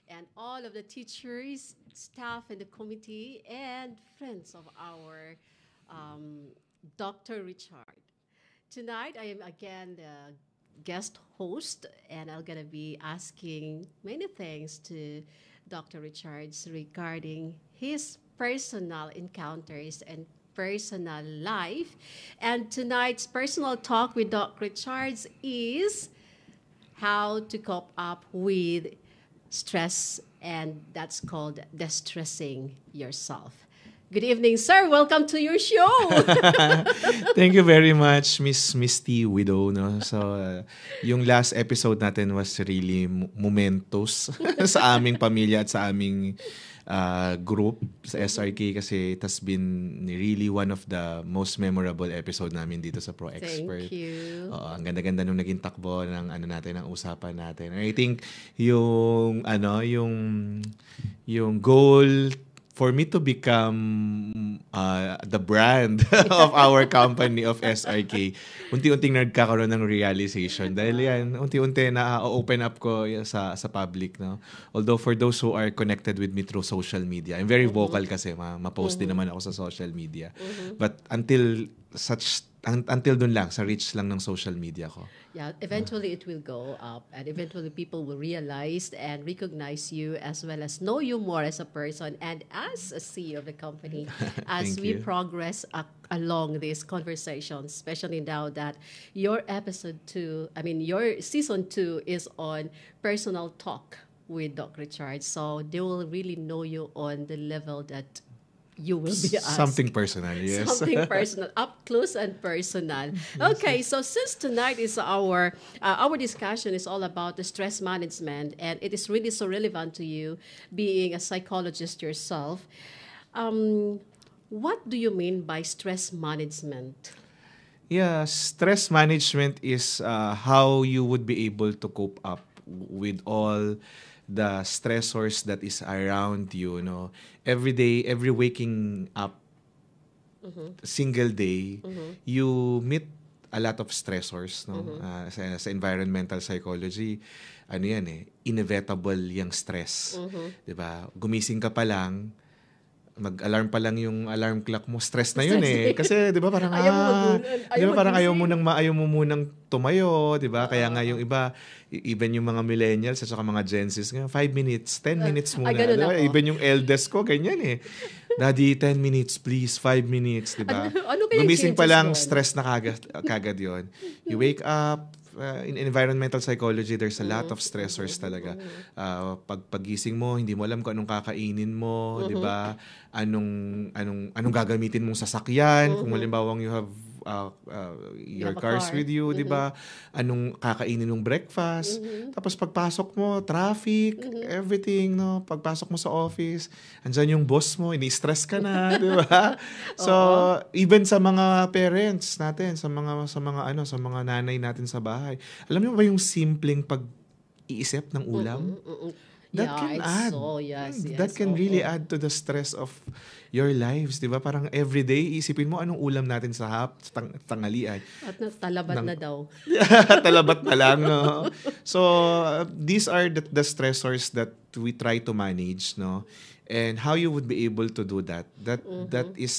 And all of the teachers, staff in the committee, and friends of our Dr. Richard. Tonight, I am again the guest host, and I'm going to be asking many things to Dr. Richards regarding his personal encounters and personal life. And tonight's personal talk with Dr. Richards is how to cope up with stress, and that's called distressing yourself. Good evening, sir. Welcome to your show. Thank you very much, Miss Misty Widow. No? So, yung last episode natin was really momentous sa aming pamilya at sa aming group sa SRK kasi it has been really one of the most memorable episode namin dito sa Pro Expert. Thank you. Ang ganda-ganda nung naging takbo ng natin, ng usapan natin. And I think yung yung goal for me to become the brand of our company of SRK, unti-unting nagkakaroon ng realization. Dahil yan, unti-unti na-open up ko sa public. No? Although for those who are connected with me through social media, I'm very vocal kasi, ma-post din naman ako sa social media. But until dun lang, sa reach lang ng social media ko. Yeah, eventually it will go up, and eventually people will realize and recognize you as well as know you more as a person and as a CEO of the company as we progress along this conversation, especially now that your your season 2 is on personal talk with Dr. Richard. So they will really know you on the level that you will be asked. Something personal, yes. Something personal, up close and personal. Okay, so since tonight is our discussion is all about the stress management, and it is really so relevant to you, being a psychologist yourself. What do you mean by stress management? Yeah, stress management is how you would be able to cope up with all the stressors that is around you, every day, every waking up, single day, you meet a lot of stressors, sa environmental psychology, inevitable yung stress. 'Di ba? Gumising ka pa lang, mag-alarm pa lang yung alarm clock mo, stress na yun eh. Kasi 'di ba parang ayaw mo munang tumayo, 'di ba? Kaya nga yung iba, even yung mga millennials at saka mga Gen Zs, 5 minutes, 10 minutes muna. Diba? Even yung eldest ko, ganyan eh. Daddy, 10 minutes please, 5 minutes, 'di ba? Ano Gumising pa lang, stress na kagad 'yon. You wake up, in environmental psychology, there's a lot of stressors talaga. Pagising mo, hindi mo alam kung anong kakainin mo, 'di ba? Anong gagamitin mong sasakyan, kung halimbawang you have your have a cars car. with you, 'di ba? Anong kakainin mong breakfast? Tapos pagpasok mo, traffic, everything, no? Pagpasok mo sa office, andyan yung boss mo, ini-stress ka na, 'di ba? So, even sa mga parents natin, sa mga nanay natin sa bahay. Alam mo ba yung simpleng pag-iisip ng ulam? That Yeah, can it's add. so, yes, That yes, can really oo. add to the stress of your lives, 'di ba? Parang everyday isipin mo anong ulam natin sa tanghalian. At talabat na daw. Talabat na lang, no? So, these are the stressors that we try to manage, no? And how you would be able to do that. That is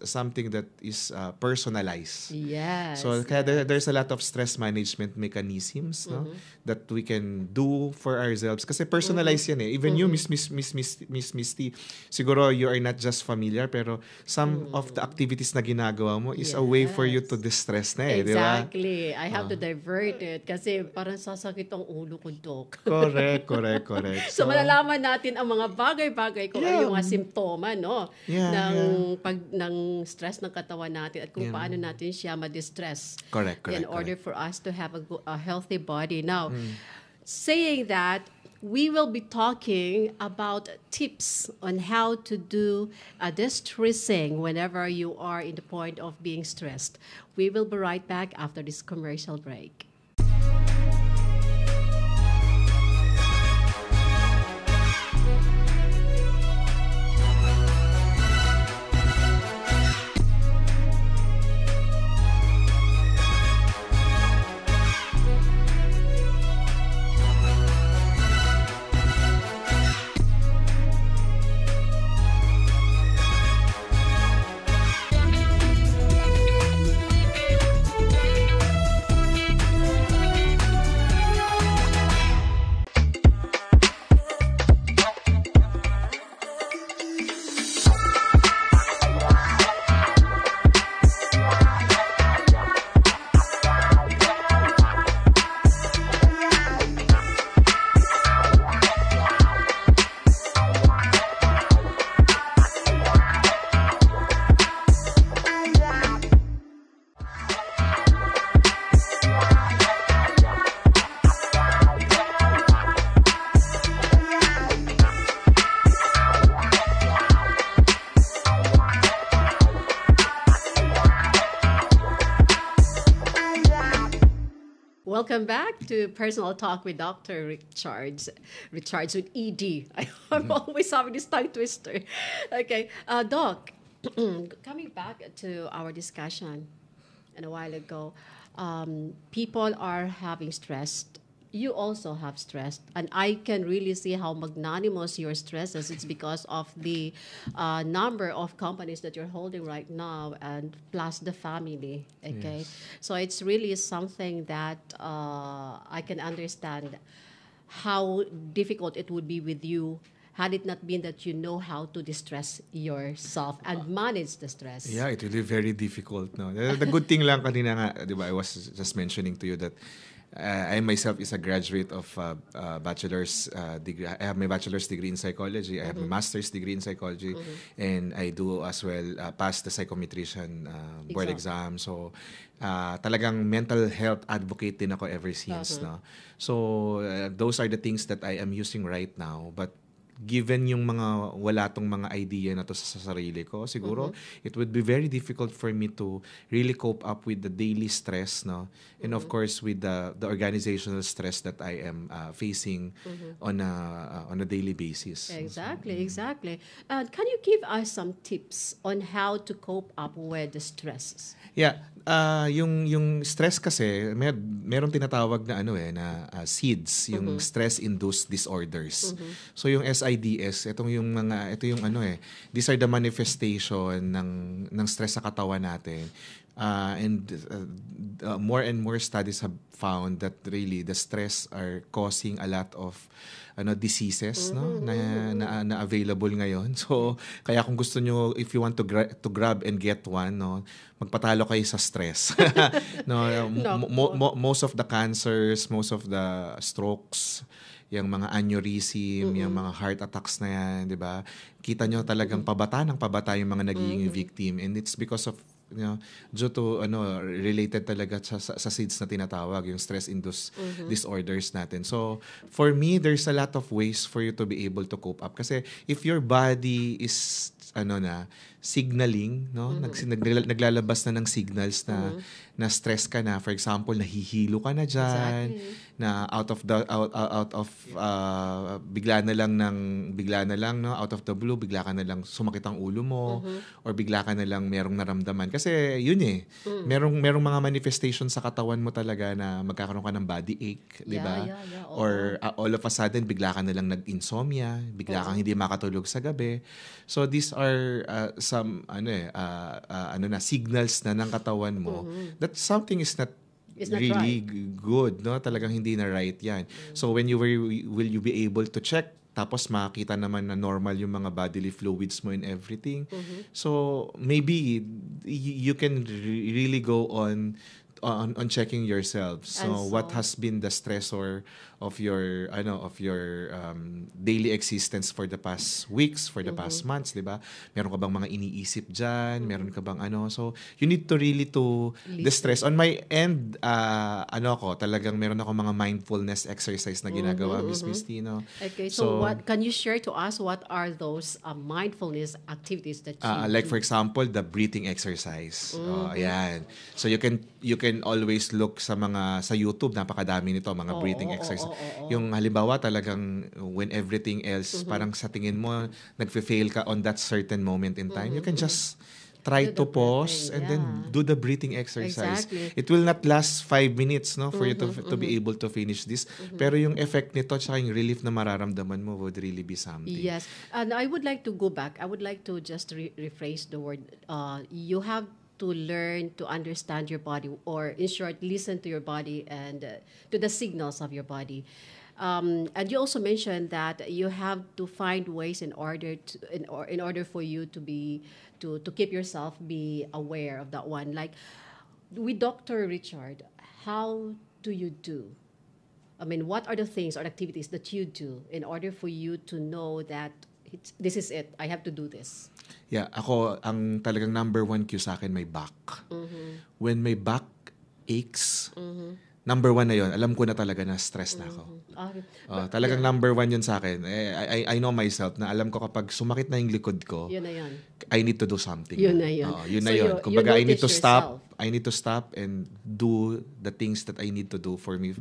something that is personalized. Yes. So, kaya there's a lot of stress management mechanisms, no? That we can do for ourselves. Kasi personalized yan eh. Even you, Miss Misty, siguro you are not just familiar, pero some of the activities na ginagawa mo is a way for you to distress na eh, di ba? Exactly. I have to divert it kasi parang sasakit ang ulo ko, Doc. Correct. So, malalaman natin ang mga bagay-bagay kung ano yung mga simptoma, no? ng stress ng katawan natin at kung paano natin siya ma-distress. Correct. In order for us to have a healthy body. Now, saying that, we will be talking about tips on how to do distressing whenever you are in the point of being stressed. We will be right back after this commercial break. Welcome back to Personal Talk with Dr. Richards. Richards with ED. I'm always having this tongue twister. Okay. Doc, coming back to our discussion a while ago, people are having stress. You also have stress, and I can really see how magnanimous your stress is. It's because of the number of companies that you're holding right now, and plus the family. Okay, Yes. so it's really something that I can understand how difficult it would be with you had it not been that you know how to distress yourself and manage the stress. Yeah, it will be very difficult. No, the good thing lang kanina nga, di ba? I was just mentioning to you that I myself is a graduate of bachelor's degree. I have my bachelor's degree in psychology. I have my master's degree in psychology, and I do as well pass the psychometrician board exam. So talagang mental health advocate din ako ever since. No, so those are the things that I am using right now. But given yung mga wala tong mga idea na to sa sarili ko, siguro it would be very difficult for me to really cope up with the daily stress, no? And of course with the organizational stress that I am facing on a daily basis. Exactly. Can you give us some tips on how to cope up with the stresses? Yeah, yung stress kasi meron tinatawag na na SIDS, yung stress induced disorders. So yung SIDS SIDS, ito yung ano these are the manifestation ng stress sa katawan natin. More and more studies have found that really the stress are causing a lot of diseases na available ngayon. So kaya kung gusto nyo, if you want to grab and get one, magpatalo kayo sa stress. Most of the cancers, most of the strokes, yung mga aneurysm, yung mga heart attacks na yan, di ba? Kita nyo talagang pabata yung mga nagiging victim, and it's because of due to related talaga sa SIDS na tinatawag, yung stress-induced disorders natin. So for me, there's a lot of ways for you to be able to cope up, kasi if your body is signaling, naglalabas na ng signals na stress ka na, for example, nahihilo ka na diyan, na out of bigla na lang out of the blue, bigla ka na lang sumakit ang ulo mo, or bigla ka na lang merong naramdaman, kasi yun merong mga manifestation sa katawan mo talaga na magkakaroon ka ng body ache, di ba? Or all of a sudden bigla ka na lang nag-insomnia, bigla kang hindi makatulog sa gabi. So these are some signals na ng katawan mo that something is not really right. Good, talagang hindi na right yan. So when will you be able to check, tapos makita naman na normal yung mga bodily fluids mo and everything. So maybe you can really go on checking yourself. So what has been the stressor of your daily existence for the past weeks, for the past months, 'di ba? Meron ka bang mga iniisip diyan? Meron ka bang so you need to really to distress. On my end, talagang meron ako mga mindfulness exercise na ginagawa, Miss Mistino. Okay, so what can you share to us, what are those mindfulness activities that you like for example, the breathing exercise. Ayan. So you can always look sa YouTube, napakadami nito, mga breathing exercise. Yung halimbawa talagang when everything else parang sa tingin mo nagfe-fail ka on that certain moment in time, you can just try to pause and then do the breathing exercise. Exactly. It will not last 5 minutes for you to be able to finish this. Pero yung effect nito at yung relief na mararamdaman mo would really be something. Yes. And I would like to go back. I would like to just rephrase the word. You have to learn to understand your body, or in short, listen to your body and to the signals of your body. And you also mentioned that you have to find ways in order for you to keep yourself be aware of that one. Like with Dr. Richard, how do you do? I mean, what are the things or activities that you do in order for you to know that this is it, I have to do this? Yeah, ako, ang talagang number one cue sa akin, may back. When my back aches, number one na yon, alam ko na talaga na stress na ako. Talagang number one yun sa akin. I know myself na alam ko kapag sumakit na yung likod ko, yun na yun. I need to do something. Yun na yun. Yun na yun. Kumbaga, I need to stop and do the things that I need to do for me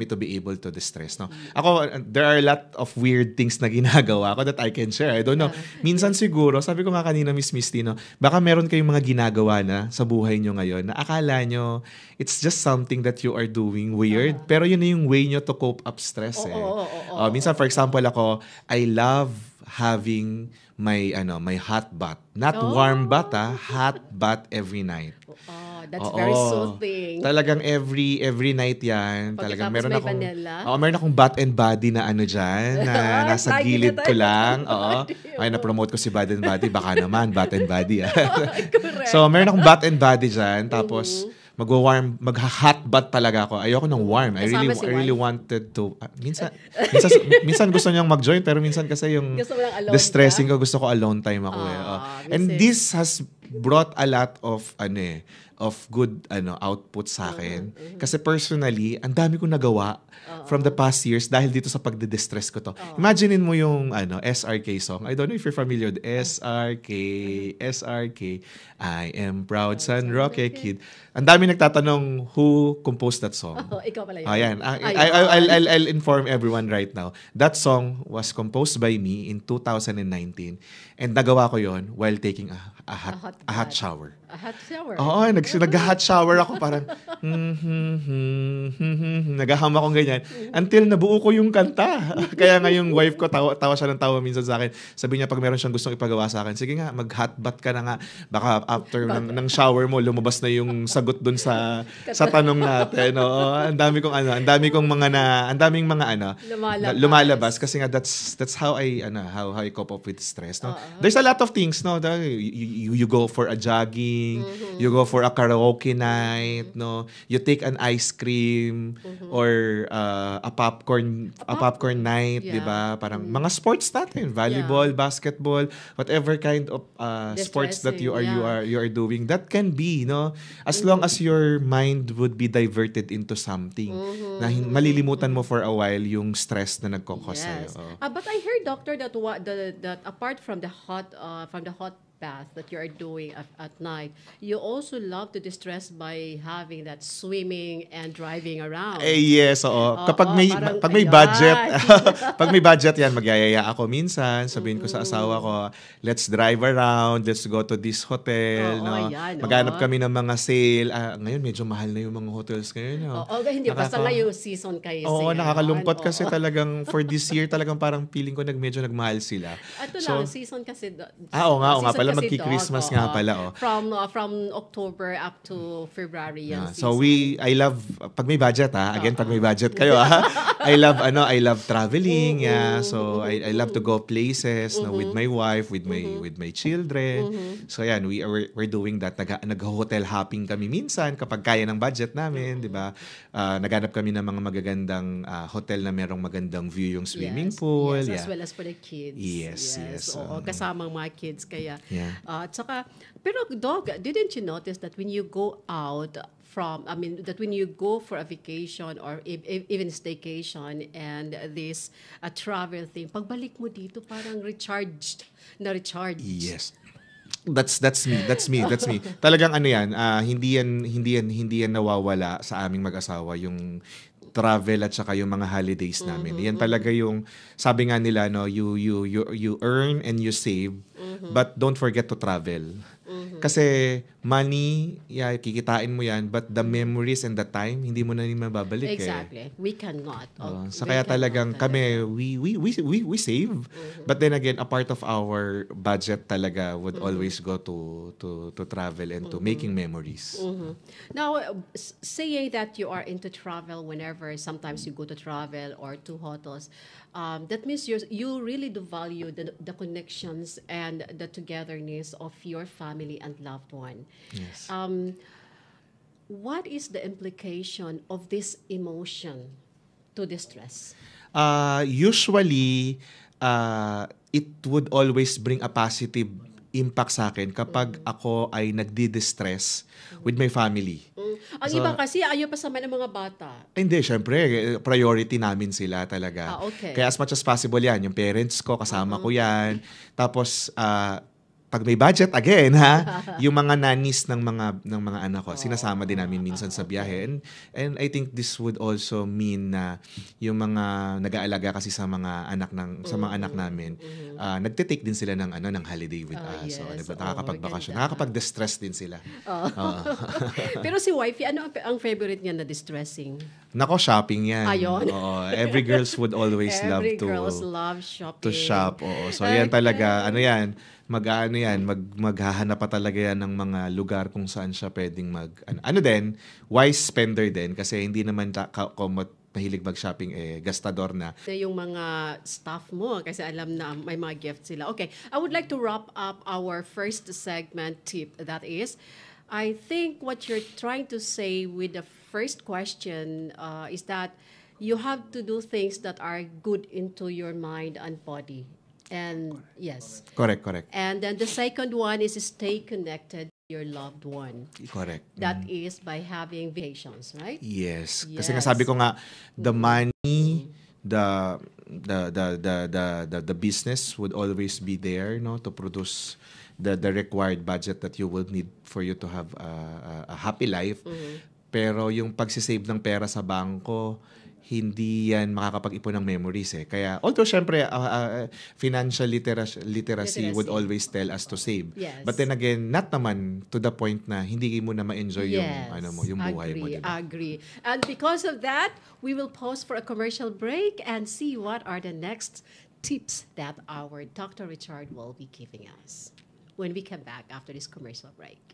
to be able to distress. No? Ako, there are a lot of weird things na ginagawa ko that I can share. I don't know. Minsan siguro, sabi ko nga kanina, Miss Misty, baka meron kayong mga ginagawa na sa buhay nyo ngayon na akala nyo it's just something that you are doing weird, pero yun na yung way nyo to cope up stress. Minsan, for example, ako, I love having my hot bath. Not warm bath, hot bath every night. That's very soothing. Talagang every night yan. Talagang meron akong vanilla. Meron akong bath and body na diyan na nasa gilid ko lang. Ay, na-promote ko si Bath and Body, baka naman bath and body. So, meron akong bath and body diyan, tapos mag-hot bath talaga ako. Ayoko ng warm. I really wanted to. Minsan gusto niyang mag-join, pero minsan kasi yung distressing ko, gusto ko alone time ako. And this has brought a lot of good output sa akin. Kasi personally, ang dami kong nagawa from the past years dahil dito sa pagde-distress ko to. Imaginein mo yung SRK song. I don't know if you're familiar with SRK, I am proud son, Rocky Kid. Ang dami nagtatanong who composed that song. Ikaw pala yun. Ayan. I'll inform everyone right now. That song was composed by me in 2019. And nagawa ko yon while taking a hot shower. A hot shower. Oo, nag-hot shower ako parang naghaham akong ganyan until nabuo ko yung kanta. Kaya nga yung wife ko tawa siya ng tawa minsan sa akin. Sabi niya pag meron siyang gustong ipagawa sa akin, sige nga, mag-hot bath ka na nga. Baka after ng shower mo lumabas na yung sagot dun sa tanong natin. Oo, ang daming mga lumalabas kasi nga that's how I cope up with stress, no. There's a lot of things, no. You go for a jogging, you go for a karaoke night, no. You take an ice cream or a popcorn night, 'di ba? Parang mga sports natin, volleyball, basketball, whatever kind of sports that you are doing, that can be, no, as long as your mind would be diverted into something na malilimutan mo for a while yung stress na nagkokos sa'yo. But I heard, doctor, that that apart from the hot bath that you are doing at night, you also love to distress by having that swimming and driving around. Yes, oo. Kapag may budget, pag may budget yan, magyayaya ako minsan, sabihin ko sa asawa ko, let's drive around, let's go to this hotel, no. Maghanap kami ng mga sale. Ngayon medyo mahal na yung mga hotels ngayon, no. Hindi basta ngayong season kayo. Oo, nakakalungkot kasi talagang for this year talagang parang feeling ko medyo nagmahal sila. Ito lang, season kasi. Oo nga pala, magki-Christmas nga pala. From October up to February yan. So I love, pag may budget again, pag may budget kayo I love traveling, so I love to go places, no, with my wife, with my children. So yan, we're doing that. Nag-hotel hopping kami minsan kapag kaya ng budget namin, di ba? Naghanap kami ng mga magagandang hotel na merong magandang view yung swimming pool. Yes, as well as for the kids. Yes. Oo, kasamang mga kids kaya. Yeah. At saka, pero Dog, didn't you notice that when you go out that when you go for a vacation or even staycation and this travel thing, pagbalik mo dito parang recharged. Yes. That's me. Talagang hindi yan nawawala sa aming mag-asawa, yung travel at saka yung mga holidays namin. Yan talaga yung sabi nga nila, no, you earn and you save, but don't forget to travel. Kasi money, kikitain mo yan, but the memories and the time, hindi mo na rin mababalik. Exactly. We cannot. So kaya talagang kami, we save, but then again, a part of our budget talaga would always go to travel and to making memories. Now, saying that you are into travel whenever sometimes you go to travel or to hotels, that means you really do value the connections and the togetherness of your family and loved one. Yes. What is the implication of this emotion to distress? Usually, it would always bring a positive impact sa akin kapag ako ay nagdi-distress with my family. Ang iba kasi ayaw pa sama ng mga bata. Hindi, syempre, priority namin sila talaga. Okay. Kaya as much as possible yan, yung parents ko, kasama ko yan. Tapos, pag may budget, again, yung mga nannies ng mga anak ko, sinasama din namin minsan sa biyahe. And I think this would also mean na yung mga nag-aalaga kasi sa mga anak namin, nagte-take din sila ng holiday with us. So, diba, nakakapagbakasyon, nakakapag-distress din sila. Pero si wifey, ano ang favorite niya na distressing? Nako, shopping yan. Ayun. Every girls would always love shopping. To shop. So yan talaga, maghahanap pa talaga yan ng mga lugar kung saan siya pwedeng wise spender din kasi hindi naman mahilig mag-shopping, gastador na. Yung mga staff mo, kasi alam na may mga gifts sila. Okay, I would like to wrap up our first segment tip. That is, I think what you're trying to say with the first question is that you have to do things that are good into your mind and body. And yes. Correct. And then the second one is stay connected to your loved one. Correct. That is by having vacations, right? Yes. Kasi nga sabi ko nga, the money, the business would always be there, no, to produce the required budget that you will need for you to have a happy life. Pero yung pagsisave ng pera sa bangko, hindi yan makakapag-ipon ng memories eh. Kaya, although syempre, financial literacy would always tell us to save. Yes. But then again, not naman to the point na hindi mo na ma-enjoy yung, yung buhay mo. Diba? Agree. And because of that, we will pause for a commercial break and see what are the next tips that our Dr. Richard will be giving us when we come back after this commercial break.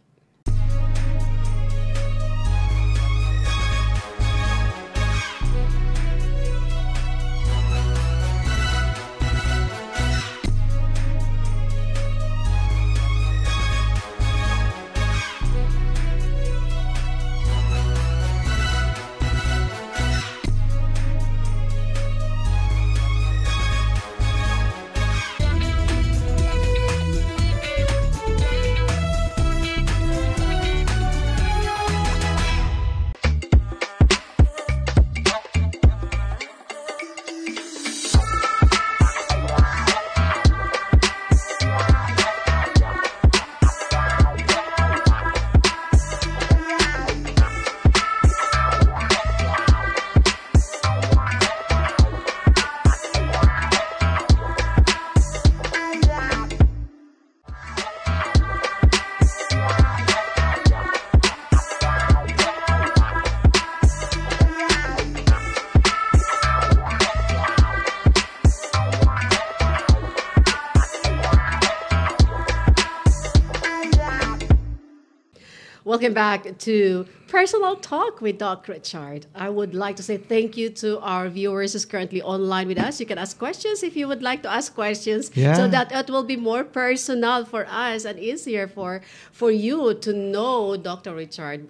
Welcome back to Personal Talk with Doc Richard. I would like to say thank you to our viewers who's currently online with us. You can ask questions if you would like to ask questions so that it will be more personal for us and easier for you to know Dr. Richard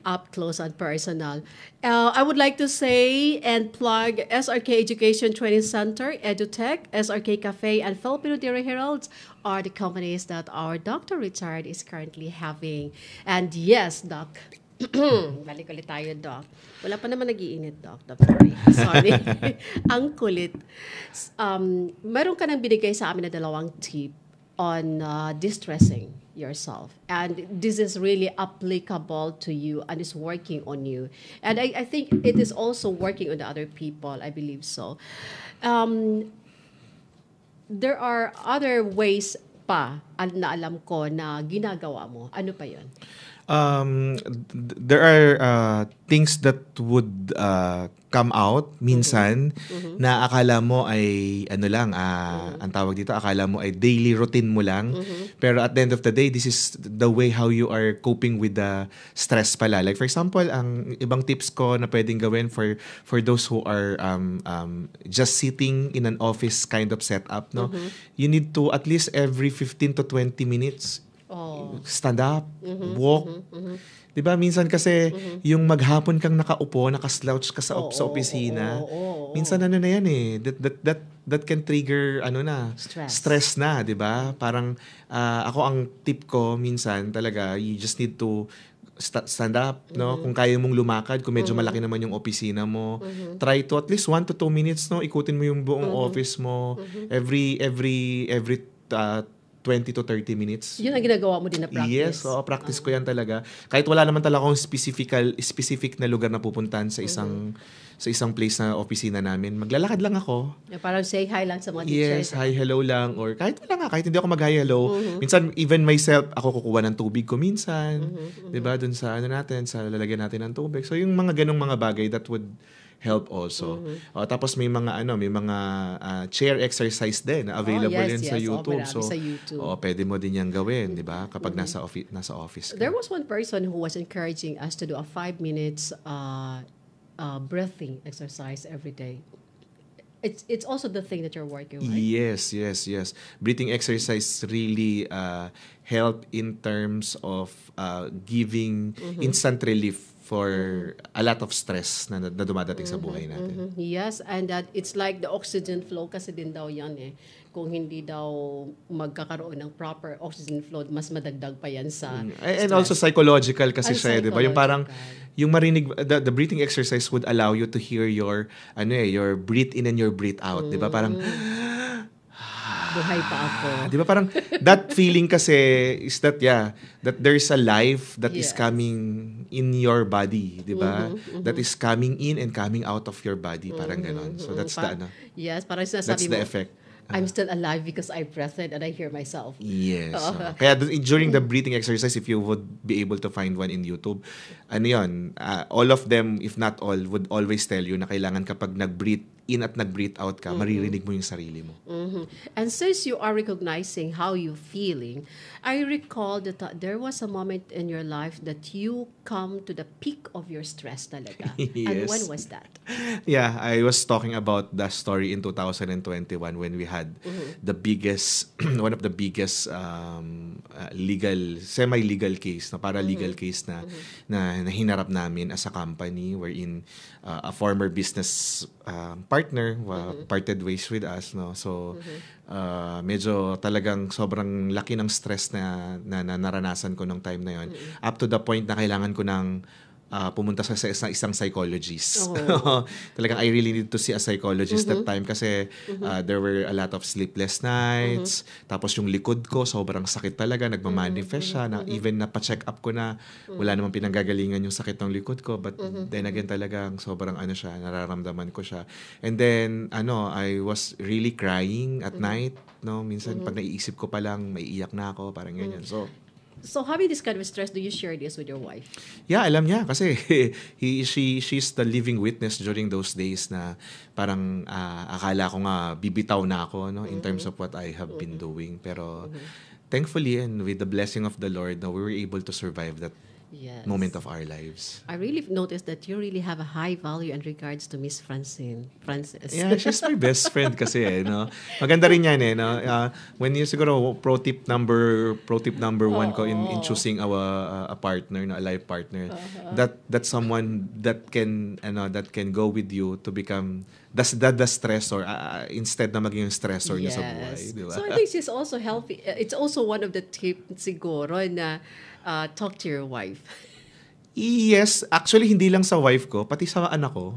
up close and personal. I would like to say and plug SRK Education Training Center, EduTech, SRK Cafe, and Filipino Daily Herald are the companies that our Dr. Richard is currently having. And yes, Doc, balik ulit tayo, Doc. Wala pa naman nag-iinit, Doc. Sorry. Ang kulit. Meron ka nang binigay sa amin na 2 tip on distressing yourself. And this is really applicable to you and is working on you. And I think it is also working on the other people. I believe so. There are other ways pa na alam ko na ginagawa mo. Ano pa yun? There are things that would come out minsan na akala mo ay ano lang, ang tawag dito, akala mo ay daily routine mo lang. Pero at the end of the day, this is the way how you are coping with the stress pala. Like for example, ang ibang tips ko na pwedeng gawin for those who are just sitting in an office kind of setup, no? You need to at least every 15 to 20 minutes stand up, walk. Diba, minsan kasi yung maghapon kang nakaupo, nakaslouch ka sa opisina, minsan ano na yan eh, that can trigger stress na, diba? Parang ako ang tip ko minsan talaga, you just need to stand up, no? Kung kaya mong lumakad, kung medyo malaki naman yung opisina mo, try to at least 1 to 2 minutes, no? Ikutin mo yung buong office mo every 20 to 30 minutes. Yun ang ginagawa mo din na practice. Yes, practice ko yan talaga. Kahit wala naman talaga akong specific na lugar na pupuntahan sa isang place na opisina namin. Maglalakad lang ako. Parang say hi lang sa mga teachers. Yes, hi, hello lang. Or kahit wala nga, kahit hindi ako mag-hi, hello. Minsan, even myself, ako kukuha ng tubig ko minsan. Diba? Dun sa sa lalagyan natin ng tubig. So, yung mga ganong mga bagay, that would help also. Tapos may mga chair exercise din available yan sa YouTube. So sa YouTube. Pwede mo din yan gawin, 'di ba? Kapag nasa office ka. There was one person who was encouraging us to do a 5 minutes breathing exercise every day. It's also the thing that you're working with. Yes. Breathing exercise really help in terms of giving instant relief for a lot of stress na dumadating sa buhay natin. Yes, and that it's like the oxygen flow kasi din daw yan eh. Kung hindi daw magkakaroon ng proper oxygen flow, mas madagdag pa yan sa stress. And also psychological kasi siya, di ba? Yung parang, yung marinig, the breathing exercise would allow you to hear your breathe in and your breathe out, di ba? Parang, buhay pa ako. Di ba parang that feeling kasi is that that there's a life that is Yes. coming in your body, di ba? That is coming in and coming out of your body, parang ganon. So that's the ano, Yes, parang that's sinasabi the mo, effect. I'm still alive because I breathe and I hear myself. Yes. Kaya during the breathing exercise, if you would be able to find one in YouTube, ano yun, all of them, if not all, would always tell you na kailangan kapag nag-breathe in at nag-breathe out ka, maririnig mo yung sarili mo. And since you are recognizing how you feeling, I recall that there was a moment in your life that you come to the peak of your stress talaga. And Yes. when was that? Yeah, I was talking about the story in 2021 when we had the biggest, one of the biggest semi-legal case, na para-legal case na hinarap namin as a company wherein a former business partner parted ways with us, no? So medyo talagang sobrang laki ng stress na naranasan ko nung time na yon, up to the point na kailangan ko ng pumunta sa isang psychologist. Talagang I really need to see a psychologist that time kasi there were a lot of sleepless nights. Tapos yung likod ko sobrang sakit talaga, nagmamanifest siya, na even napa-check up ko na wala namang pinanggagalingan yung sakit ng likod ko, but then again talagang sobrang siya, nararamdaman ko siya. And then I was really crying at night, no, minsan pag naiisip ko pa lang maiiyak na ako, parang ganyan. So having this kind of stress, do you share this with your wife? Yeah, alam niya kasi she's the living witness during those days na parang akala ko nga bibitaw na ako, no, in terms of what I have been doing, pero thankfully and with the blessing of the Lord, no, we were able to survive that Yes. moment of our lives. I really noticed that you really have a high value in regards to Miss Francis. Yeah, she's my best friend kasi no. Maganda rin yan no. When you siguro pro tip number one ko in choosing a partner, a life partner, that someone that can go with you to become the stressor instead na maging yung stressor niya sa buhay, di ba? So I think she's also healthy. It's also one of the tips siguro na talk to your wife. Yes, actually hindi lang sa wife ko, pati sa anak ko.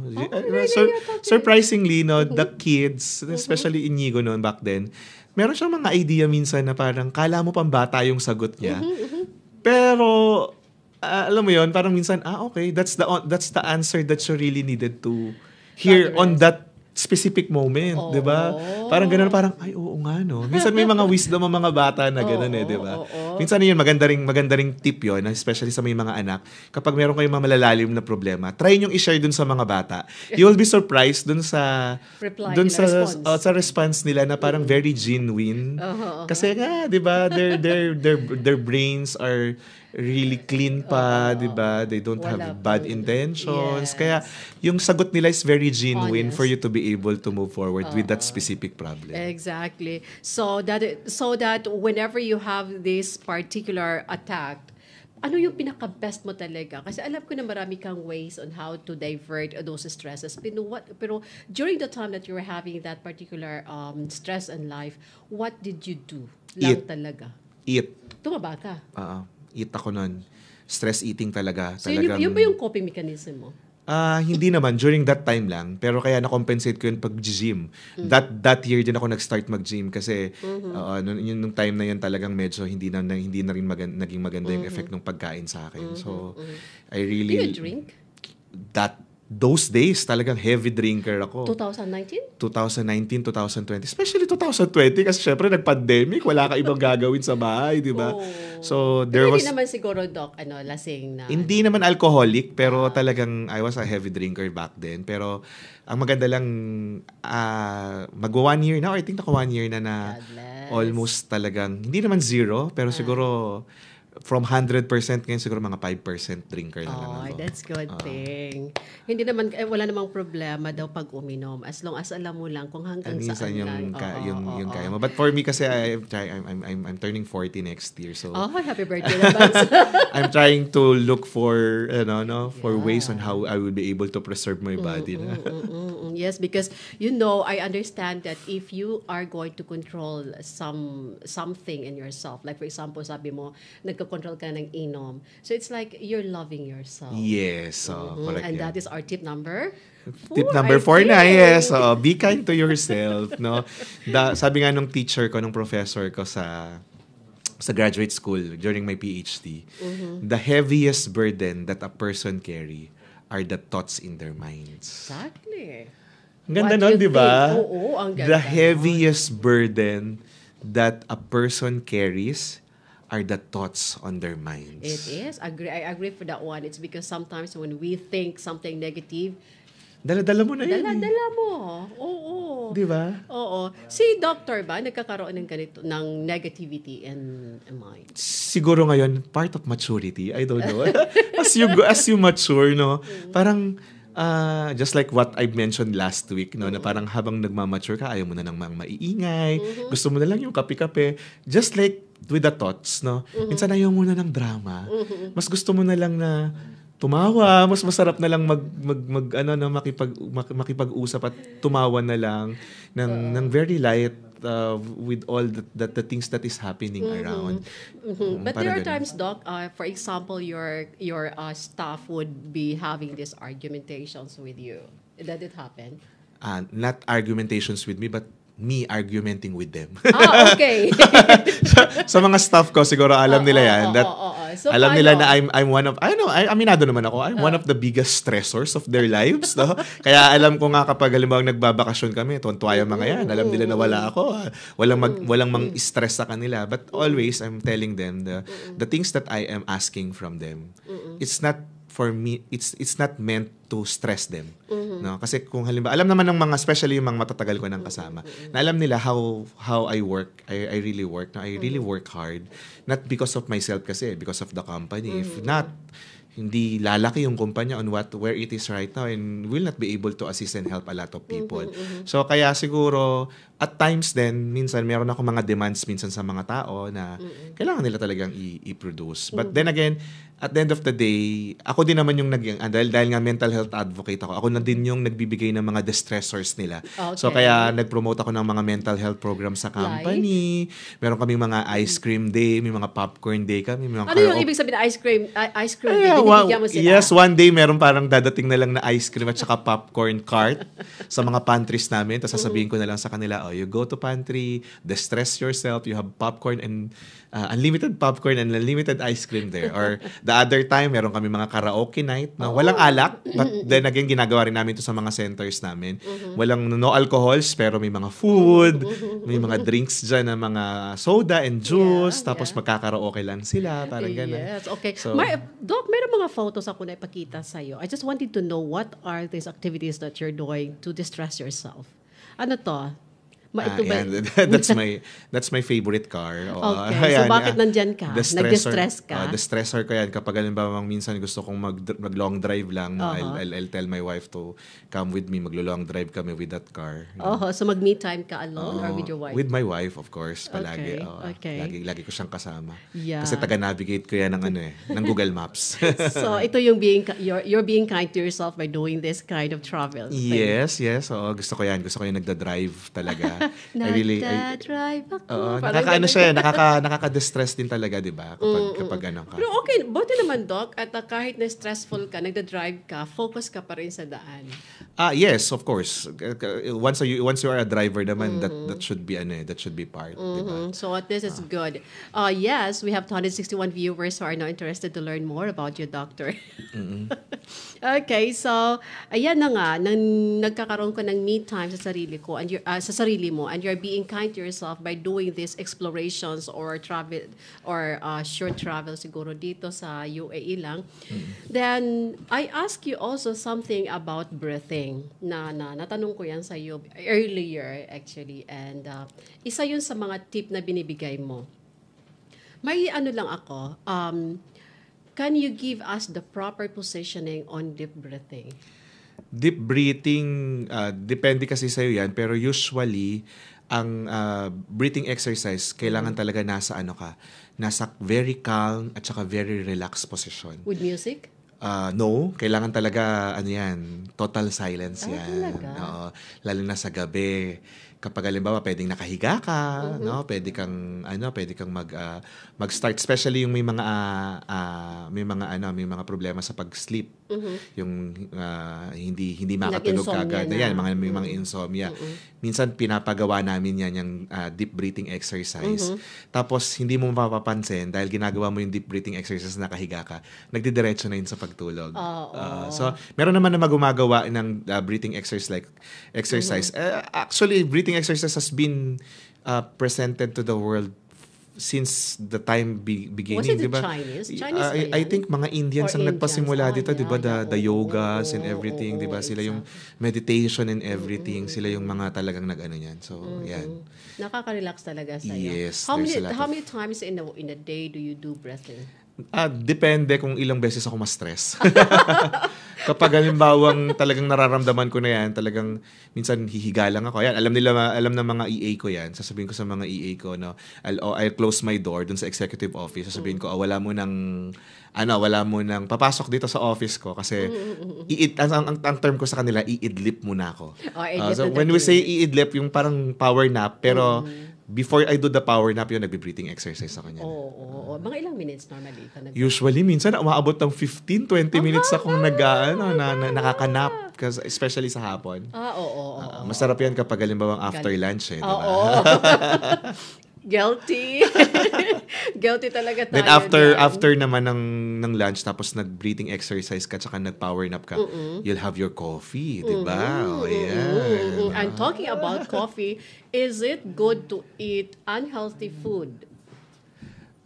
Surprisingly, no, the kids, especially Inigo noon back then, meron siyang mga idea minsan na parang kala mo pang bata yung sagot niya. Pero alam mo yon, parang minsan okay, that's the answer that you really needed to hear on that specific moment, di ba? Parang gano'n, parang, ay, oo nga, no? Minsan may mga wisdom ang mga bata na gano'n di ba? Minsan yun, maganda ring tip yun, especially sa may mga anak. Kapag meron kayong mga malalalim na problema, try nyo i-share dun sa mga bata. You will be surprised dun sa sa response nila na parang very genuine. Kasi nga, di ba, their brains are really clean pa, di ba? They don't have bad intentions. Yes. Kaya yung sagot nila is very genuine Honest. for you to be able to move forward with that specific problem. Exactly. So that whenever you have this particular attack, ano yung pinaka-best mo talaga? Kasi alam ko na marami kang ways on how to divert those stresses. Pero during the time that you were having that particular stress in life, what did you do? Lang talaga. Eat. Tumaba ka. Eat ako nun. Stress eating talaga. So yun ba yung coping mechanism mo? Hindi naman. During that time lang. Pero kaya na-compensate ko yun pag-gym. That year din ako nag-start mag-gym kasi nung time na yun talagang medyo hindi na rin naging maganda yung effect ng pagkain sa akin. So, I really... Do you drink? Those days, talagang heavy drinker ako. 2019? 2019, 2020. Especially 2020 kasi syempre nag-pandemic. Wala ka ibang gagawin sa bahay, di ba? So, there was... Hindi naman siguro, Doc, lasing na. Hindi naman alcoholic, pero talagang I was a heavy drinker back then. Pero ang maganda lang, mag-1 year na, or I think naka 1 year na almost talagang, hindi naman zero, pero siguro from 100% ngayon siguro mga 5% drinker na lang ako. That's good thing. Hindi naman, wala namang problema daw pag uminom. As long as alam mo lang kung hanggang saan lang. Yung kaya mo. But for me kasi I'm turning 40 next year. So happy birthday naman. I'm trying to look for for ways on how I will be able to preserve my body. Yes, because I understand that if you are going to control something in yourself, like for example, sabi mo, nagko-control ka ng inom. So it's like you're loving yourself. Yes, correct And yan. that is our tip number Tip 4, number I 4 na, think. yes. Be kind to yourself, no? Sabi nga nung teacher ko, nung professor ko sa graduate school during my PhD, the heaviest burden that a person carry are the thoughts in their minds. Exactly. Ang ganda What nun, you di ba? think? Oo, ang ganda The nun. heaviest burden that a person carries are the thoughts on their minds. It is. I agree for that one. It's because sometimes when we think something negative, Dala-dala mo na yun. dala mo. Oo. Di ba? Oo. Si doctor ba nagkakaroon ng ganito ng negativity in mind? Siguro ngayon, part of maturity. I don't know. as you mature, no? Parang, just like what I mentioned last week, no? Na parang habang nagmamature ka, ayaw mo na nang maiingay. Gusto mo na lang yung kape-kape. Just like with the thoughts, no? Minsan ayaw mo na ng drama. Mas gusto mo na lang na tumawa, mas masarap na lang makipag-usap at tumawa na lang ng very light with all the things that is happening around. But Parang there are ganun. times, Doc, for example, your staff would be having these argumentations with you. Did it happen? Not argumentations with me, but me argumenting with them. Okay. Sa mga staff ko, siguro alam nila yan. So, Alam nila paano? na I'm one of, aminado naman ako, I'm one of the biggest stressors of their lives. No? Kaya alam ko nga kapag halimbawa nagbabakasyon kami, tuwan-tuwa yung mga yan. Alam nila na wala ako. Walang stress sa kanila. But always, I'm telling them the things that I am asking from them, it's not for me, it's not meant to stress them. No? Kasi kung halimbawa, alam naman ng mga, especially yung mga matatagal ko ng kasama, na alam nila how I work. I really work. No? I really work hard. Not because of myself kasi, because of the company. If not, hindi lalaki yung kumpanya on where it is right now and will not be able to assist and help a lot of people. So kaya siguro at times then minsan meron ako mga demands minsan sa mga tao na kailangan nila talagang i-produce. But then again, at the end of the day, ako din naman yung dahil nga mental health advocate ako na din yung nagbibigay ng mga distressors nila. Okay. So kaya nag-promote ako ng mga mental health program sa company. Meron kaming mga ice cream day, may mga popcorn day kami, may mga Ano yung ibig sabihin ng ice cream? Ice cream, binibigyan mo sila? Yes, one day meron parang dadating na lang na ice cream at saka popcorn cart sa mga pantries namin. Tapos sasabihin ko na lang sa kanila, you go to pantry, distress yourself, you have popcorn and unlimited popcorn and unlimited ice cream there. Or the other time, meron kami mga karaoke night na walang alak. But then again, ginagawa rin namin to sa mga centers namin. Walang no alcohols, pero may mga food, may mga drinks dyan na mga soda and juice. Tapos magkakaraoke lang sila. Parang gano'n. Yes, okay. So, Doc, meron mga photos ako na ipakita sa'yo. I just wanted to know what are these activities that you're doing to distress yourself. Ano to? Ito ba? that's my favorite car. Okay. So bakit nandyan ka? Nag-distress ka? The-stressor ko yan. Kapag halimbawa minsan gusto kong mag-long drive lang, no, I'll tell my wife to come with me. Maglo-long drive kami with that car. So mag-me time ka alone or with your wife? With my wife, of course. Palagi. Okay. Lagi ko siyang kasama. Yeah. Kasi taga-navigate ko yan ng Google Maps. So ito yung you're being kind to yourself by doing this kind of travel. Yes. Gusto ko yan. Gusto ko yung nagda-drive talaga. Nagda-drive ako. Nakaka-ano siya, nakaka-distress din talaga, di ba? Kapag ano ka. Pero okay, buti naman, Doc, at kahit na stressful ka, nagda-drive ka, focus ka pa rin sa daan. Yes, of course. Once you are a driver naman, that should be part, di ba? So this is good. Yes, we have 261 viewers who are now interested to learn more about you, Doctor. Okay, so ayan na nga, nagkakaroon ko ng me time sa sarili ko and sa sarili mo, and you're being kind to yourself by doing these explorations or travel or short travel siguro dito sa UAE lang. Then I ask you also something about breathing na natanong ko yan sa iyo earlier actually, and isa yun sa mga tip na binibigay mo. May ano lang ako, can you give us the proper positioning on deep breathing? Deep breathing, depende kasi sa'yo yan, pero usually, ang breathing exercise, kailangan talaga nasa very calm at saka very relaxed position. With music? No, kailangan talaga ano yan, total silence yan. Talaga? Oo, lalo na sa gabi. Kapag halimbawa pwedeng nakahiga ka, no? Pwede kang mag-start, especially yung may mga problema sa pag-sleep. Yung hindi makatulog Nag-insomnia kagad. na. Yan, may mga insomnia. Minsan pinapagawa namin yan yung deep breathing exercise. Tapos hindi mo mapapansin dahil ginagawa mo yung deep breathing exercise na nakahiga ka, nagdidiretso na yun sa pagtulog. So, meron naman na gumagawa ng breathing exercise. Actually, breathing exercise has been presented to the world since the time beginning, Was it di ba? Chinese? Chinese ba I yan? think mga Indians Or ang Indians? nagpasimula dito, di ba? The yogas and Oo, everything, di ba? Sila yung exactly. meditation and everything. Sila yung mga talagang nag-ano yan. So, yan. Nakaka-relax talaga sa'yo. Yes, How there's many a lot how of- many times in a day do you do breathing? Depende kung ilang beses ako ma-stress. Kapag halimbawang talagang nararamdaman ko na yan, talagang minsan hihiga lang ako. Yan, alam ng mga EA ko yan. Sasabihin ko sa mga EA ko, no, I'll close my door dun sa executive office. Sasabihin ko, wala mo nang papasok dito sa office ko kasi ang term ko sa kanila, iidlip muna ako. Idlip So na when we talaga. say iidlip, yung parang power nap, pero before I do the power nap, yung nagbe-breathing exercise ako niyan. Oo. Mga ilang minutes normally ka Usually, minsan umaabot ng 15-20 minutes akong nakakanap. Especially sa hapon. Oo. Masarap yan kapag halimbawa after lunch. Di ba? Oo. Guilty. Guilty talaga tayo. Then dyan. after naman ng lunch, tapos nag-breathing exercise ka, tsaka nag-power nap ka, you'll have your coffee. Di ba? Yeah. And talking about coffee, is it good to eat unhealthy food?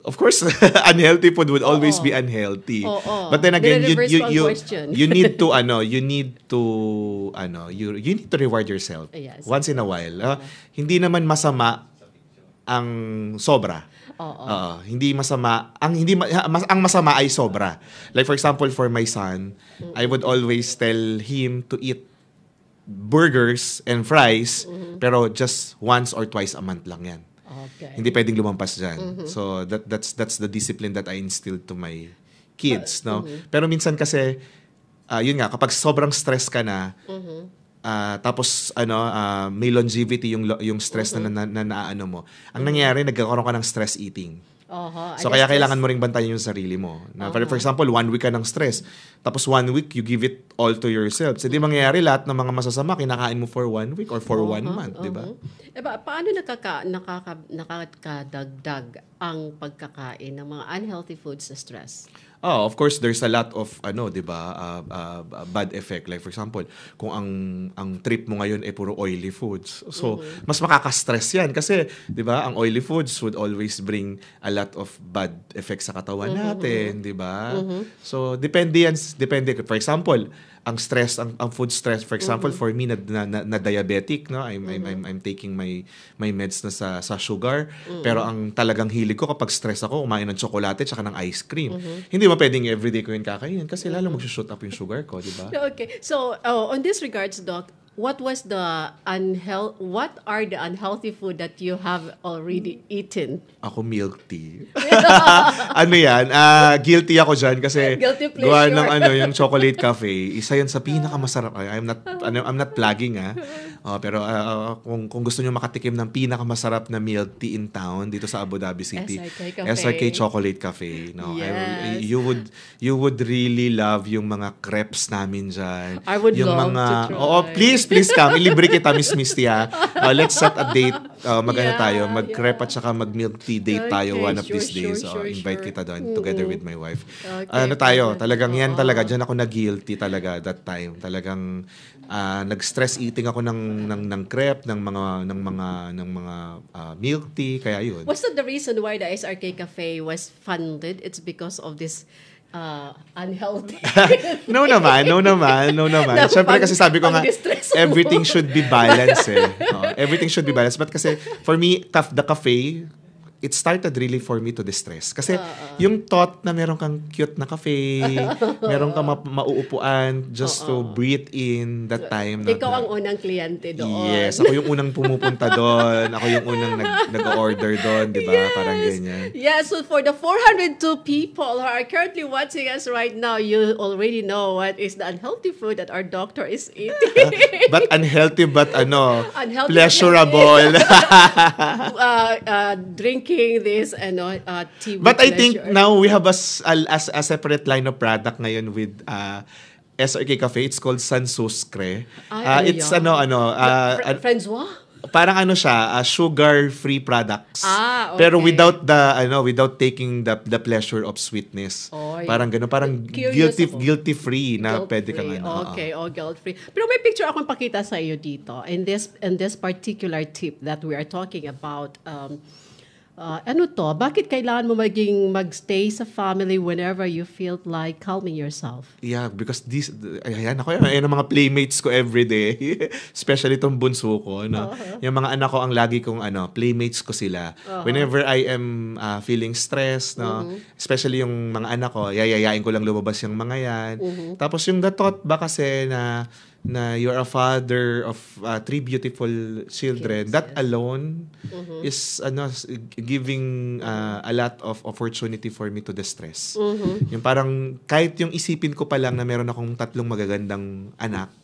Of course, unhealthy food would always be unhealthy. Oo. But then again, Nire-reverse ko ang question. you need to reward yourself Yes. once in a while. Hindi naman masama ang sobra. Hindi masama ang masama ay sobra. Like for example, for my son, I would always tell him to eat burgers and fries, pero just once or twice a month lang 'yan. Okay. Hindi pwedeng lumampas dyan. So, that's the discipline that I instilled to my kids, no? Pero minsan kasi, yun nga, kapag sobrang stress ka na, tapos, may longevity yung stress na naano mo, ang nangyayari, nagkakaroon ka ng stress eating. So, kaya kailangan mo ring bantayan yung sarili mo. Na, for example, 1 week ka ng stress. Tapos 1 week, you give it all to yourself. So, di mangyayari lahat ng mga masasama, kinakain mo for 1 week or for 1 month, di ba? Paano nakakadagdag ang pagkakain ng mga unhealthy foods sa stress? Of course, there's a lot of di ba, bad effect. Like for example, kung ang trip mo ngayon ay puro oily foods. So, mas makaka-stress 'yan kasi 'di ba, ang oily foods would always bring a lot of bad effects sa katawan natin, 'di ba? So, depende. For example, ang food stress, for example, for me na diabetic, no, I'm taking my meds na sa sugar, pero ang talagang hilig ko kapag stress ako, kumain ng tsokolate tsaka ng ice cream. Hindi mo pwedeng everyday ko yun kakainin kasi lalo mag-shoot up yung sugar ko, di ba? Okay. So, on this regards, Doc, what are the unhealthy food that you have already eaten? Ako milk tea. Ano yan? Guilty ako dyan kasi Guilty pleasure. gawa ng yung chocolate cafe. Isa yan sa pinakamasarap. I'm not plugging pero kung gusto niyo makatikim ng pinakamasarap na milk tea in town dito sa Abu Dhabi City, SRK Cafe. SRK Chocolate Cafe. No, Yes. you would really love yung mga crepes namin dyan. I would yung love to try. Oo, please come. Ilibre kita, Miss Misty, ha. Let's set a date. Tayo, mag-crepe at saka mag-milk tea date tayo one of these days. Invite kita doon together with my wife. Okay. Talagang yan talaga. Diyan ako na-guilty talaga that time. Talagang nag-stress eating ako ng crepe, ng mga milk tea, kaya yun. Was that the reason why the SRK Cafe was funded? It's because of this unhealthy. No naman. Siyempre kasi sabi ko nga, Pang-distress mo. everything should be balanced. Everything should be balanced. But kasi, for me, the cafe, it started really for me to distress. Kasi yung thought na meron kang cute na cafe, meron kang mauupuan just to breathe in that time. Ikaw ang unang kliyente doon. Yes, ako yung unang pumupunta doon. Ako yung unang nag-order doon, di ba? Yes. Parang ganyan. Yeah, so for the 402 people who are currently watching us right now, you already know what is the unhealthy food that our doctor is eating. But unhealthy, but Unhealthy, pleasurable. Drinking this tea with But I think pleasure. now we have a separate line of product ngayon with SRK Cafe. It's called Sansuscre. It's yan? Francois? Parang siya, sugar-free products. Okay. Pero without without taking the pleasure of sweetness. Parang gano'n, parang guilty-free na pwede kang Okay, guilt-free. Pero may picture akong pakita sa iyo dito. In this particular tip that we are talking about, bakit kailangan mo magstay sa family whenever you feel like calming yourself? Yeah, because ayan ang mga playmates ko everyday. Especially itong bunso ko. No? Yung mga anak ko, ang lagi kong playmates ko sila. Whenever I am feeling stressed, no? Especially yung mga anak ko, yayayain ko lang lumabas yung mga yan. Tapos yung the thought ba kasi na you're a father of 3 beautiful children, that alone is giving a lot of opportunity for me to distress. Yung parang kahit yung isipin ko pa lang na meron akong 3 magagandang anak,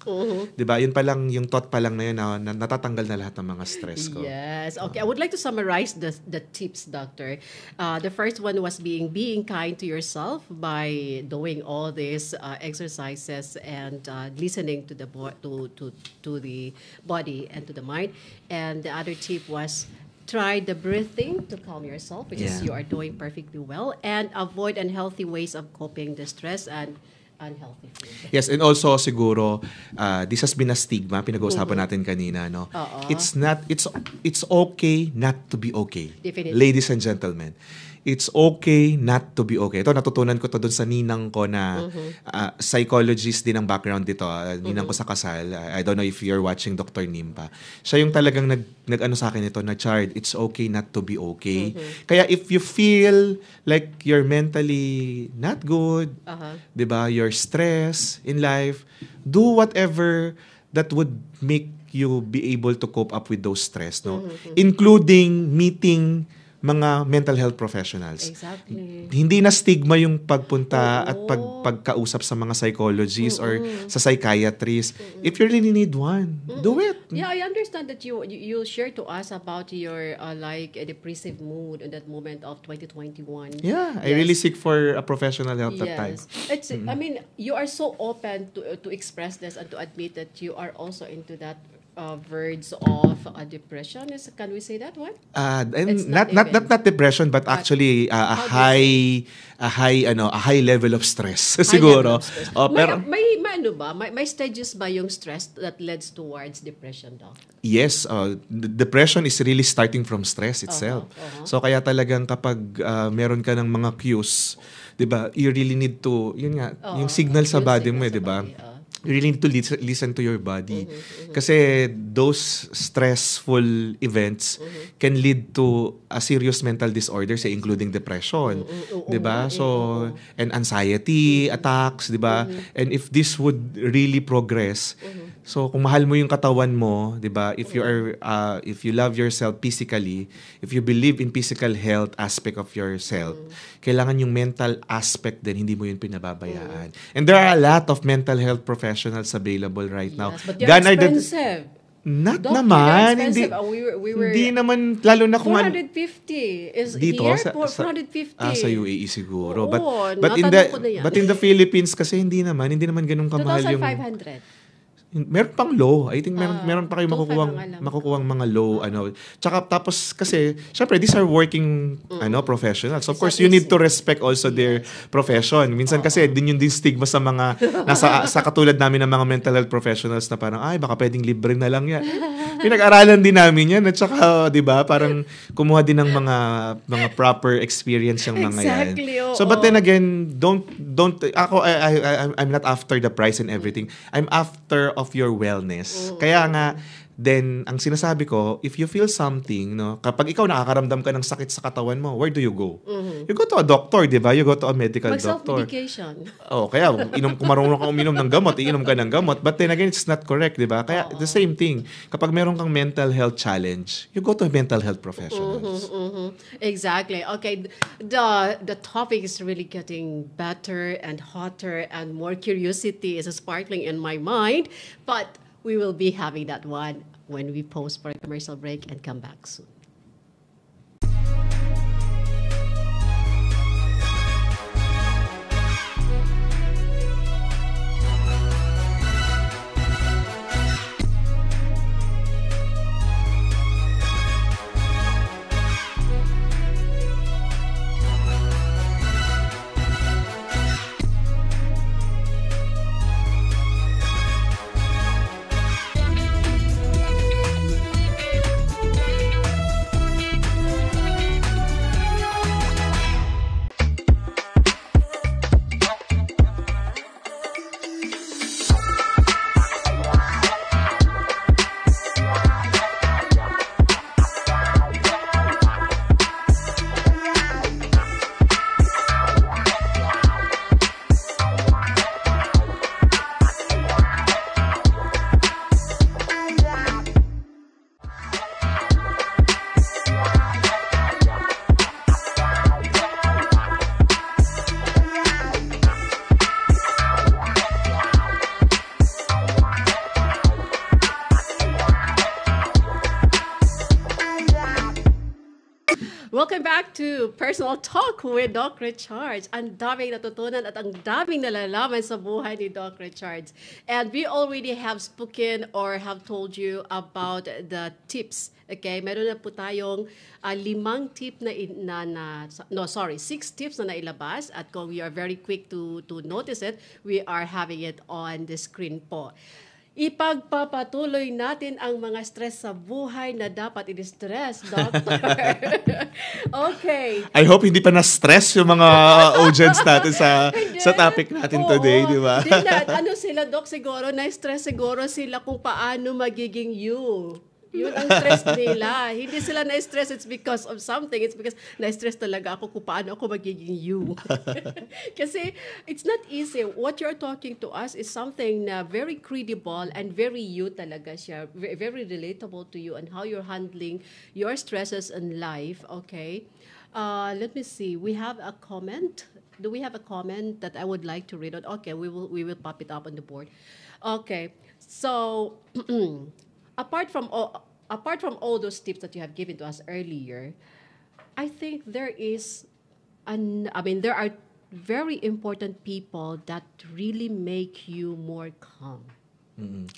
'di ba? Yun pa lang, yung thought pa lang na yun na natatanggal na lahat ng mga stress ko. Yes. Okay, I would like to summarize the tips, doctor. The first one was being kind to yourself by doing all these exercises and listening to the the body and to the mind. And the other tip was try the breathing to calm yourself, which is you are doing perfectly well, and avoid unhealthy ways of coping the stress and unhealthy food. Yes, and also siguro this has been a stigma, pinag-uusapan natin kanina, no. It's okay not to be okay. Definitely. Ladies and gentlemen, it's okay not to be okay. Ito, natutunan ko to doon sa ninang ko na psychologist din ang background dito. Ninang ko sa kasal. I don't know if you're watching Dr. Nimpa. Siya yung talagang nag-ano sa akin ito, na Chard, it's okay not to be okay. Kaya if you feel like you're mentally not good, di ba, you're stressed in life, do whatever that would make you be able to cope up with those stress, no? Including meeting mga mental health professionals. Exactly. Hindi na stigma yung pagpunta at pagkausap sa mga psychologists or sa psychiatrists. If you really need one, do it. Yeah, I understand that you share to us about your like a depressive mood in that moment of 2021. Yeah, I really seek for a professional help that time. It's I mean, you are so open to express this and to admit that you are also into that verge of depression. Can we say that one? And not depression, but actually a high level of stress siguro. Pero may stages ba yung stress that leads towards depression, Doc? Yes, depression is really starting from stress itself. So kaya talagang kapag meron ka ng mga cues, 'di ba? You really need to, yun nga, yung signal sa body mo, 'di ba? You really need to listen to your body. Kasi those stressful events can lead to a serious mental disorders, including depression. Diba? So, and anxiety attacks, diba? And if this would really progress, so kung mahal mo yung katawan mo, diba? If you love yourself physically, if you believe in physical health aspect of yourself, kailangan yung mental aspect din, hindi mo yun pinababayaan. And there are a lot of mental health professionals available right now. But they're expensive. Not Doctor, naman. we were Hindi naman, lalo na kung 450 is dito, here, sa 450. sa UAE siguro. Oo, But in the Philippines kasi hindi naman ganun kamahal yung 2,500. meron pang low. I think meron pa kayo 2,500 makukuhang mga low Tsaka tapos kasi syempre these are working professionals. Of course, you need to respect also their profession. Minsan kasi din yung stigma sa mga sa katulad namin ng mga mental health professionals na parang baka pwedeng libre na lang yan. Pinag-aralan din namin yan at saka 'di ba, parang kumuha din ng mga proper experience yung mga yan. So but then again, don't ako I'm not after the price and everything. I'm after of your wellness. Kaya nga Then, ang sinasabi ko, if you feel something, no, kapag ikaw nakakaramdam ka ng sakit sa katawan mo, where do you go? You go to a doctor, di ba? You go to a medical doctor. Mag-self-medication. Kaya kung marunong kang uminom ng gamot, iinom ka ng gamot. But then again, it's not correct, di ba? Kaya the same thing. Kapag meron kang mental health challenge, you go to mental health professionals. Exactly. Okay, the topic is really getting better and hotter, and more curiosity is sparkling in my mind. But we will be having that one when we pause for a commercial break and come back soon. Welcome back to Personal Talk with Doc Richards. Ang daming natutunan at ang daming nalalaman sa buhay ni Doc Richards. And we already have spoken or have told you about the tips. Okay, meron na po tayong 5 tip six tips na nailabas. At kung we are very quick to notice it, we are having it on the screen po. Ipagpapatuloy natin ang mga stress sa buhay na dapat i-stress, Doctor. Okay. I hope hindi pa na-stress yung mga audience natin sa topic natin today, di ba? Ano sila, Doc, siguro, na-stress siguro sila kung paano magiging you. Yun ang stress nila. Hindi sila na-stress, it's because of something. It's because na-stress talaga ako kung paano ako magiging you. Kasi it's not easy. What you're talking to us is something na very credible and very you talaga siya. Very relatable to you and how you're handling your stresses in life. Okay? Let me see. We have a comment. Do we have a comment that I would like to read out? Okay, we will pop it up on the board. Okay. So, apart from all those tips that you have given to us earlier, I think there are very important people that really make you more calm. Mm-hmm.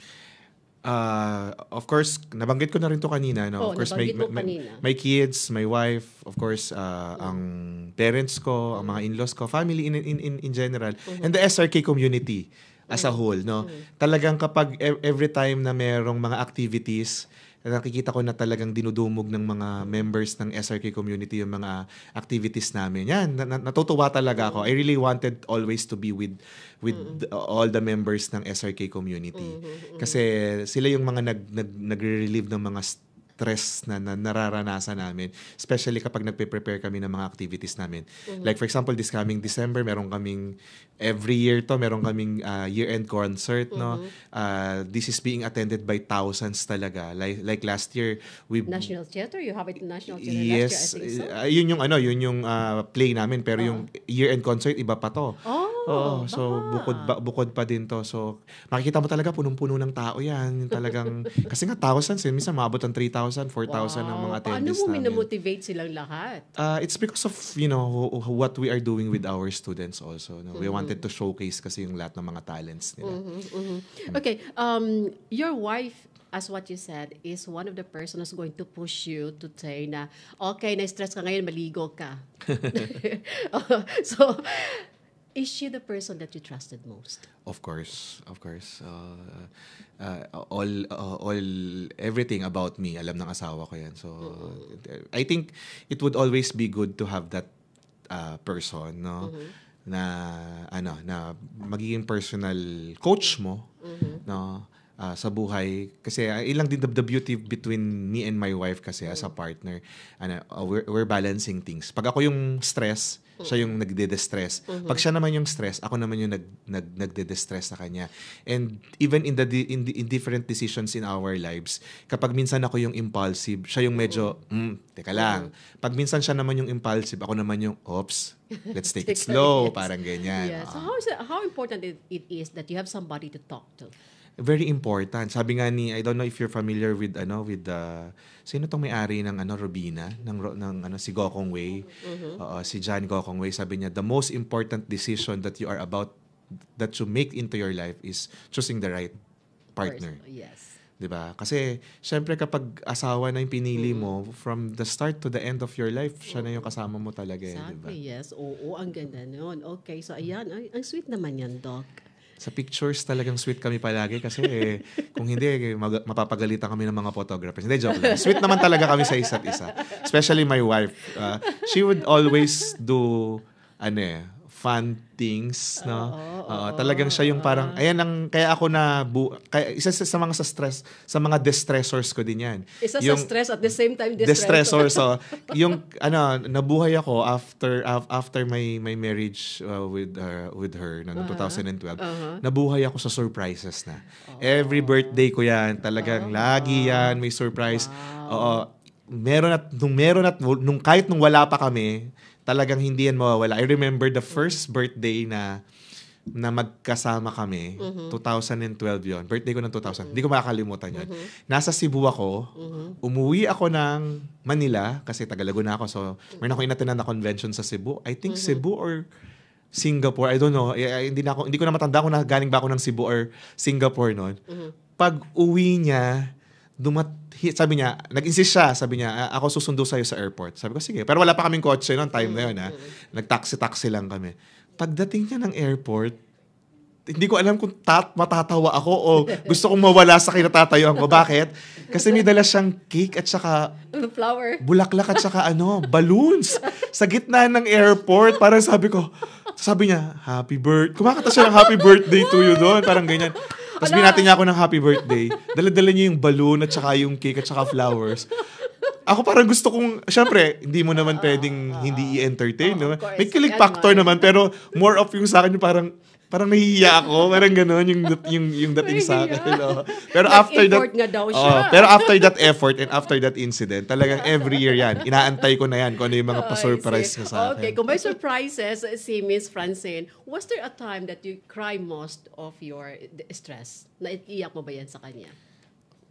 Of course, nabanggit ko na rin to kanina. No? Of course, my kids, my wife, of course, ang parents ko, ang mga in-laws ko, family in general, and the SRK community as a whole, no? Talagang kapag every time na merong mga activities, nakikita ko na talagang dinudumog ng mga members ng SRK community yung mga activities namin. Yan, natutuwa talaga ako. I really wanted always to be with all the members ng SRK community. Kasi sila yung mga nagre-relieve ng mga stress na nararanasan namin, especially kapag nagpe-prepare kami ng mga activities namin. Like for example, this coming December, meron kaming every year meron kaming year-end concert, no. This is being attended by thousands talaga. Like last year, National Theater, you have it in National Theater yes, last year, I think so. Yun yung play namin, pero yung year-end concert iba pa to. So bukod pa din to. So makikita mo talaga punong-puno ng tao yan. Talagang kasi nga thousands, minsan maabot ang 3,000, 4,000 ng mga attendees namin. Paano mo namin. minamotivate silang lahat? It's because of, what we are doing with our students also. No? We wanted to showcase kasi yung lahat ng mga talents nila. Okay, your wife, as what you said, is one of the person who's going to push you to say na, okay, na-stress ka ngayon, maligo ka. So, is she the person that you trusted most? Of course. Everything about me, alam ng asawa ko yan. So, I think it would always be good to have that person, no? Na magiging personal coach mo, no? sa buhay. Kasi ilang din the beauty between me and my wife kasi as a partner. We're balancing things. Pag ako yung stress, siya yung nagde-distress. Pag siya naman yung stress, ako naman yung nagde-distress sa kanya. And even in different decisions in our lives, kapag minsan ako yung impulsive, siya yung medyo, teka lang. Pag minsan siya naman yung impulsive, ako naman yung, oops, let's take it slow. Yes. Parang ganyan. Yeah. So how important it is that you have somebody to talk to? Very important. Sabi nga ni, I don't know if you're familiar with sino tong may-ari ng Robina ng si Gokong Wei. Si John Gokong Wei, sabi niya, the most important decision that you make into your life is choosing the right partner. Yes. 'Di ba? Kasi syempre kapag asawa na yung pinili mo, from the start to the end of your life, siya na yung kasama mo talaga, Exactly, 'di ba? yes. Oo, ang ganda noon. Okay, so ayan, ang sweet naman yan, Doc. Sa pictures talagang sweet kami palagi kasi kung hindi mapapagalitan kami ng mga photographers. Hindi, joke lang. Sweet naman talaga kami sa isa't isa. Especially my wife. She would always do fun things, no? Talagang siya yung parang kaya ako kaya isa sa mga sa mga distressors ko din 'yan. Isa sa stress at the same time distressor. So, yung nabuhay ako after my marriage with her noong 2012. Nabuhay ako sa surprises na. Every birthday ko 'yan, talagang lagi 'yan may surprise. Oo. Meron nung kahit nung wala pa kami, talagang hindi yan mawawala. I remember the first birthday na magkasama kami, 2012 yon. Birthday ko ng 2000. Hindi ko makakalimutan yun. Nasa Cebu ako. Umuwi ako ng Manila kasi taga Laguna ako. So, meron ako inatenan na convention sa Cebu. I think Cebu or Singapore. I don't know. Hindi ko na matanda kung galing ba ako ng Cebu or Singapore noon. Pag uwi niya, sabi niya, nag-insist siya, sabi niya, ako susundo sa'yo sa airport. Sabi ko, sige. Pero wala pa kaming kotse noong time na yun. Nag-taxi lang kami. Pagdating niya ng airport, hindi ko alam kung matatawa ako o gusto kong mawala sa kinatatayuan ko. Bakit? Kasi may dala siyang cake at saka flower. Bulaklak at saka balloons. Sa gitna ng airport, parang sabi niya, happy birthday. Kumakanta siya ng happy birthday to you doon. Parang ganyan. Tapos binati niya ako ng happy birthday. Dala-dala niya yung balloon at saka yung cake at saka flowers. Ako parang gusto kong, syempre, hindi mo naman pwedeng hindi i-entertain. No? May kilig factor naman, pero more of yung sa akin, yung parang nahihiya ako. Parang gano'n yung dating sa akin. No? Pero after that, nga daw siya. Pero after that effort and after that incident, talagang every year yan. Inaantay ko na yan kung ano yung mga pa-surprise niya sa akin. Okay, kung may surprises, si Miss Francine, was there a time that you cry most of your stress? Naiiyak mo ba yan sa kanya?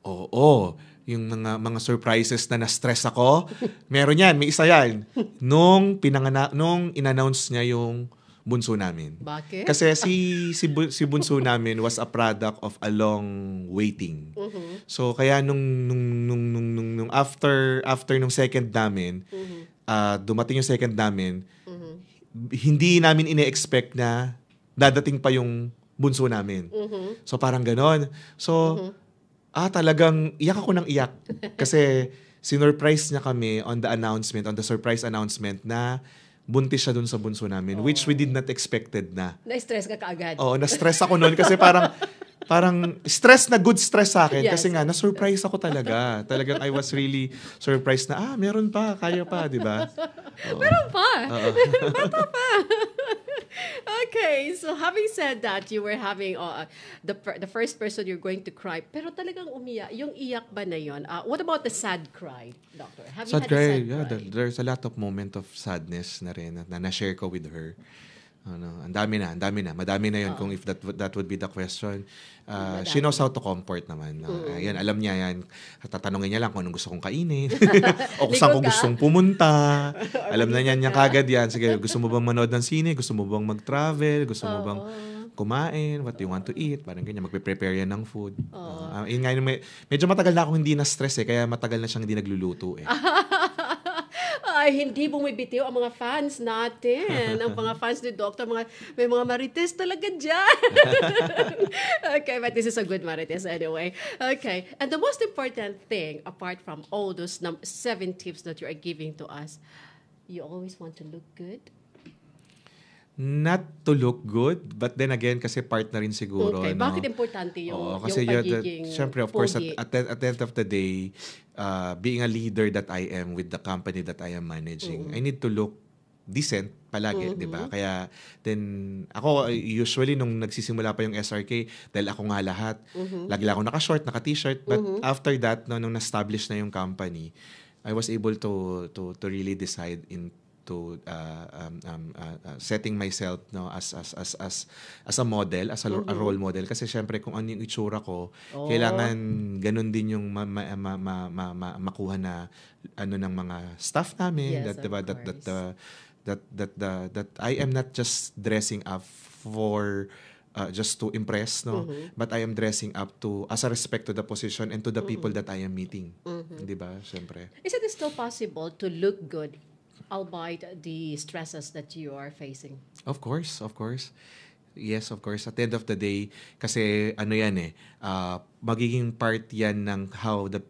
Oo. Yung mga surprises na na-stress ako, meron yan. May isa yan. Nung in-announce niya yung bunso namin. Bakit? Kasi si bunso namin was a product of a long waiting. So kaya nung after nung second namin, dumating yung second namin, hindi namin ine-expect na dadating pa yung bunso namin. So parang ganon. So talagang iyak ako ng iyak kasi sinurprise niya kami on the surprise announcement na buntis siya dun sa bunso namin, which we did not expected na. Na-stress ka kaagad. Oo, na-stress ako noon kasi parang stress na good stress sa akin. Yes. Kasi nga, na-surprise ako talaga. Talagang I was really surprised na, meron pa, kaya pa, di ba? Meron pa. Bata pa. Okay, so having said that, you were having the first person you're going to cry, pero talagang umiyak. Yung iyak ba na yun? What about the sad cry, Doctor? Have you had a sad cry? There's a lot of moment of sadness na rin na na-share ko with her. Ang dami na. Madami na yun kung if that would be the question. She knows how to comfort naman. Yan, alam niya yan. Tatanungin niya lang kung anong gusto kong kainin. O kung saan ko gustong pumunta. Alam na niya kagad yan. Sige, gusto mo bang manood ng sine? Gusto mo bang mag-travel? Gusto mo bang kumain? What do you want to eat? Parang ganyan. Magpe-prepare yan ng food. Medyo matagal na akong hindi na-stress kaya matagal na siyang hindi nagluluto Hindi bumibitiw ang mga fans natin. Ang mga fans ni Doctor, may mga marites talaga dyan. Okay, but this is a good marites anyway. Okay, and the most important thing, apart from all those 7 tips that you are giving to us, you always want to look good? Not to look good, but then again, kasi part na rin siguro. Okay. No? Bakit importante Oo, yung kasi pagiging syempre, of course, pogi? at the end of the day, being a leader that I am with the company that I am managing, I need to look decent palagi, di ba? Kaya, then, ako, usually, nung nagsisimula pa yung SRK, dahil ako nga lahat, lagi lang ako naka-short, naka-t-shirt, but after that, no, nung na-establish na yung company, I was able to really decide into setting myself, no, as a model, as a role model, kasi syempre kung ano yung itsura ko, kailangan ganun din yung makuha na ano ng mga staff namin, Yes, that diba, of course. that I am not just dressing up for just to impress, no, but I am dressing up to as a respect to the position and to the people that I am meeting, di ba? Syempre. Is it still possible to look good albeit the stresses that you are facing? Of course. Yes, of course. At the end of the day, kasi ano yan magiging part yan ng how the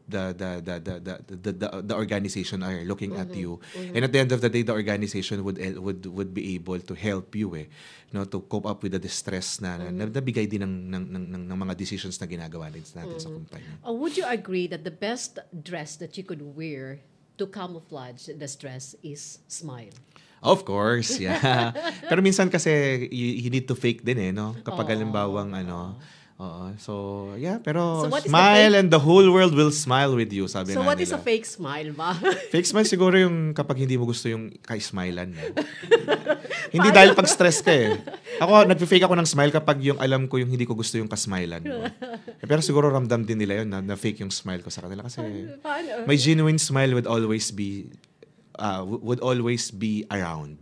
organization are looking at you. And at the end of the day, the organization would be able to help you no, to cope up with the distress na nabigay din ng mga decisions na ginagawa natin sa kumpanya. Would you agree that the best dress that you could wear to camouflage the stress is smile? Of course, yeah. Pero minsan kasi you need to fake din no? Kapag halimbawang so, yeah, pero So smile and the whole world will smile with you, sabi So nga what is a nila. fake smile ba? Fake smile siguro yung kapag hindi mo gusto yung ka-smilean mo. Hindi dahil pag stress ka Ako, nagpe-fake ako ng smile kapag yung alam ko yung hindi ko gusto yung ka-smilean mo. Pero siguro ramdam din nila yun na fake yung smile ko sa kanila kasi Paano? my genuine smile would always be around.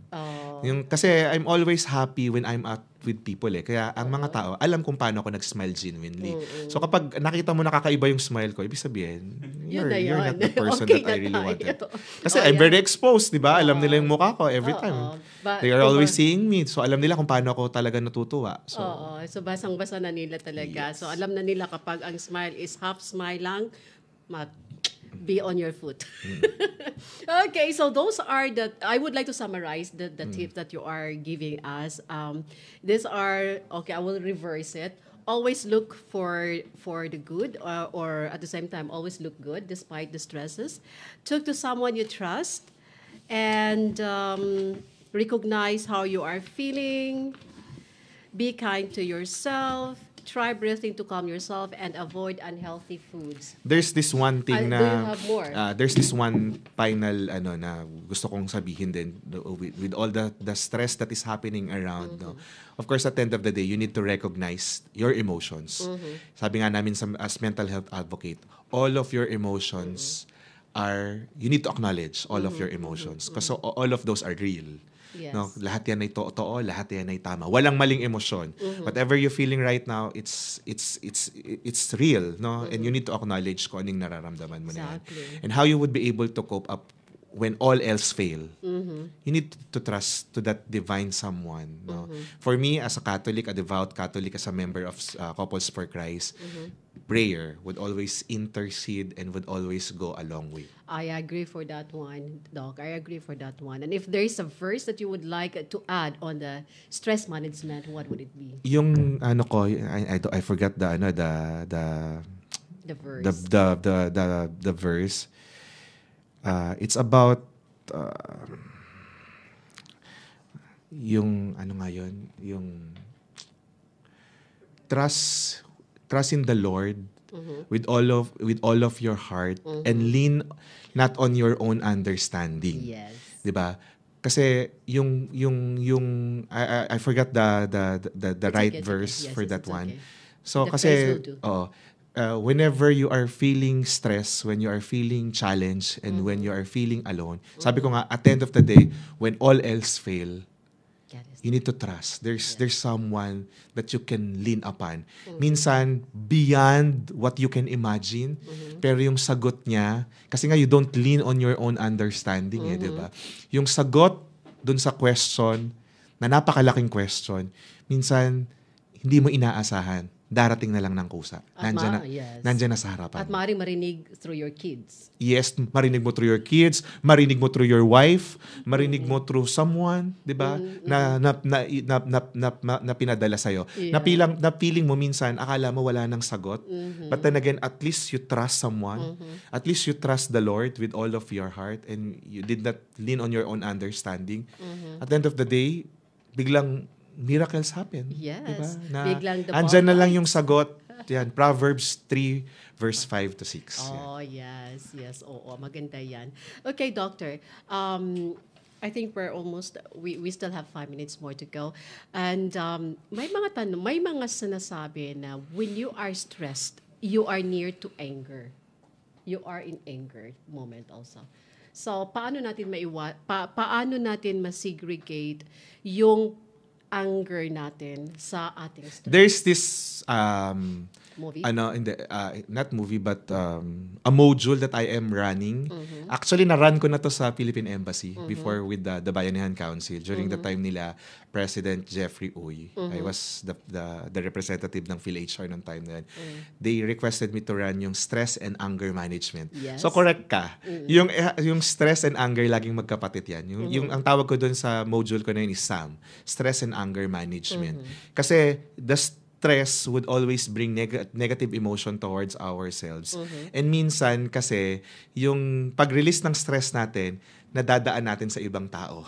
Yung kasi I'm always happy when I'm out with people Kaya ang mga tao, alam kung paano ako nag-smile genuinely. So kapag nakita mo nakakaiba yung smile ko, ibig sabihin, you're not the person Okay that I really na tayo. wanted. Kasi I'm very exposed, di ba? Alam nila yung mukha ko every time. But, They are always seeing me. So alam nila kung paano ako talaga natutuwa. So, So basang-basa na nila talaga. So alam na nila kapag ang smile is half smile lang, be on your foot. Okay, so those are I would like to summarize the tips that you are giving us. These are, okay, I will reverse it. Always look for the good, or at the same time, always look good despite the stresses. Talk to someone you trust, and recognize how you are feeling. Be kind to yourself. Try breathing to calm yourself and avoid unhealthy foods. there's this one thing Do you have more? there's this one final na gusto kong sabihin din with all the stress that is happening around no. Of course, at the end of the day, you need to recognize your emotions. Sabi nga namin as mental health advocate, all of your emotions you need to acknowledge all of your emotions because all of those are real. Yes. No, lahat yan ay totoo, lahat yan ay tama. Walang maling emosyon. Whatever you're feeling right now, it's real, no? And you need to acknowledge kung anong nararamdaman mo na yan. Exactly. And how you would be able to cope up when all else fail. You need to trust to that divine someone, no? For me, as a Catholic, a devout Catholic, as a member of Couples for Christ, prayer would always intercede and would always go a long way. I agree for that one, Doc. I agree for that one. And if there is a verse that you would like to add on the stress management, what would it be? Yung I forgot the The verse. the verse. It's about yung yung trust in the Lord with all of your heart and lean not on your own understanding. Yes. 'Di ba? Kasi yung I forgot the right okay, verse yes, for yes, that it's one. okay. So The kasi phrase will do. whenever you are feeling stress, when you are feeling challenged, and when you are feeling alone, sabi ko nga, at the end of the day, when all else fail, That is you need to trust. There's someone that you can lean upon. Minsan, beyond what you can imagine, pero yung sagot niya, kasi nga you don't lean on your own understanding di ba? Yung sagot dun sa question, na napakalaking question, minsan, hindi mo inaasahan. darating na lang ng kusa. At yes. Nandyan na sa harapan. At maaaring marinig through your kids. Yes, marinig mo through your kids, marinig mo through your wife, marinig mo through someone, 'di ba? Na pinadala sa iyo. Yeah. Na feeling mo minsan akala mo wala nang sagot. But then again, at least you trust someone. At least you trust the Lord with all of your heart and you did not lean on your own understanding. At the end of the day, biglang miracles happen. Yes. Diba? Na biglang the andyan na bomb lang yung sagot. Yan, Proverbs 3 verse 5 to 6. Oh, yes. Oo, maganda yan. Okay, Doctor. I think we're almost, we still have 5 minutes more to go. And may mga sinasabi na when you are stressed, you are near to anger. You are in anger moment also. So, paano natin ma-segregate yung anger natin sa ating stress? There's this Movie? Not movie but a module that I am running. Actually na-run ko na to sa Philippine Embassy before with the Bayanihan Council during the time nila President Jeffrey Uy. I was the representative ng PhilHR noong time na yun. They requested me to run yung stress and anger management. Yes. So correct ka. Yung stress and anger laging magkapatid yan. Yung ang tawag ko doon sa module ko na yun is SAM, stress and anger management. Kasi the stress would always bring negative emotion towards ourselves. And minsan kasi yung pag-release ng stress natin, nadadaan natin sa ibang tao.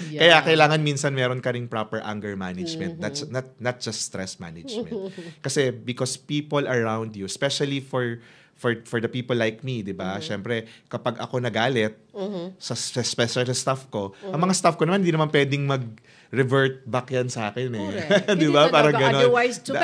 Kaya kailangan minsan meron ka ring proper anger management. That's not just stress management. Kasi because people around you, especially for the people like me, 'di ba? Syempre, kapag ako nagalit sa special staff ko, ang mga staff ko naman hindi naman pwedeng revert back yan sa akin eh. Di ba? Parang gano'n.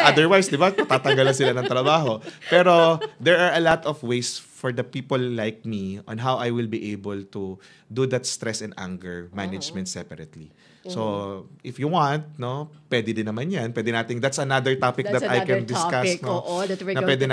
Otherwise, di ba? Tatanggalan sila ng trabaho. Pero there are a lot of ways for the people like me on how I will be able to do that stress and anger management separately. So, if you want, no, pwede din naman yan. Pwede nating, that's another topic that I can discuss, no? Na pwede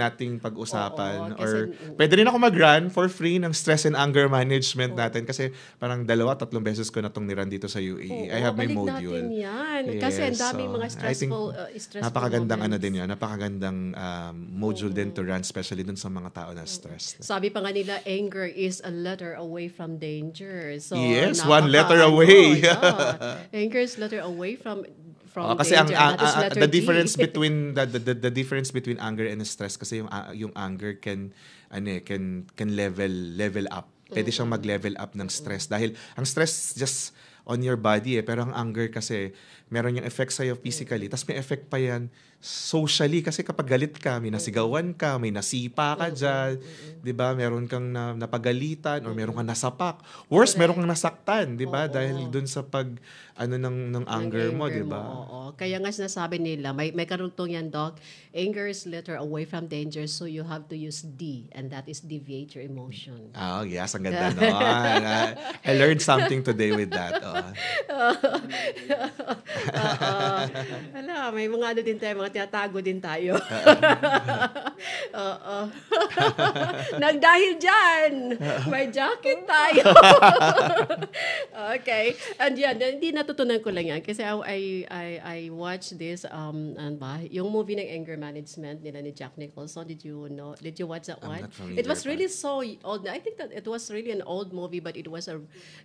nating pag-usapan. Or pwede rin ako mag-run for free ng stress and anger management natin kasi parang 2-3 beses ko na itong niran dito sa UAE. I have my module. Natin yan. Kasi ang daming mga stressful napakagandang moments. din yan. Napakagandang module din to run, especially dun sa mga tao na stressed. Sabi pa nga nila, anger is a letter away from danger. So, yes, one letter away. Anger is letter away from kasi danger. The difference between the difference between anger and stress kasi yung anger can level up. Pwede siyang mag-level up ng stress dahil ang stress just on your body pero ang anger kasi meron yung effect sa'yo physically tapos may effect pa yan socially kasi kapag galit ka, may nasigawan ka, may nasipa ka dyan, di ba? Meron kang napagalitan or meron kang nasapak. Worse, meron kang nasaktan, di ba? Dahil dun sa ng anger mo, di ba? Oo. Kaya nga sinasabi nila, may karugtong yan, Doc, anger is letter away from danger, so you have to use D, and that is deviate your emotion. Oh, yes, ang ganda no. I learned something today with that. May mga din tayo, mga tinatago din tayo. Oo. Nagdahil dyan, may jacket tayo. Okay. And yan, hindi natutunan ko lang yan kasi I watched this yung movie ng anger management nila ni Jack Nicholson. Did you watch that one? It was really so old. I think that it was really an old movie, but it was a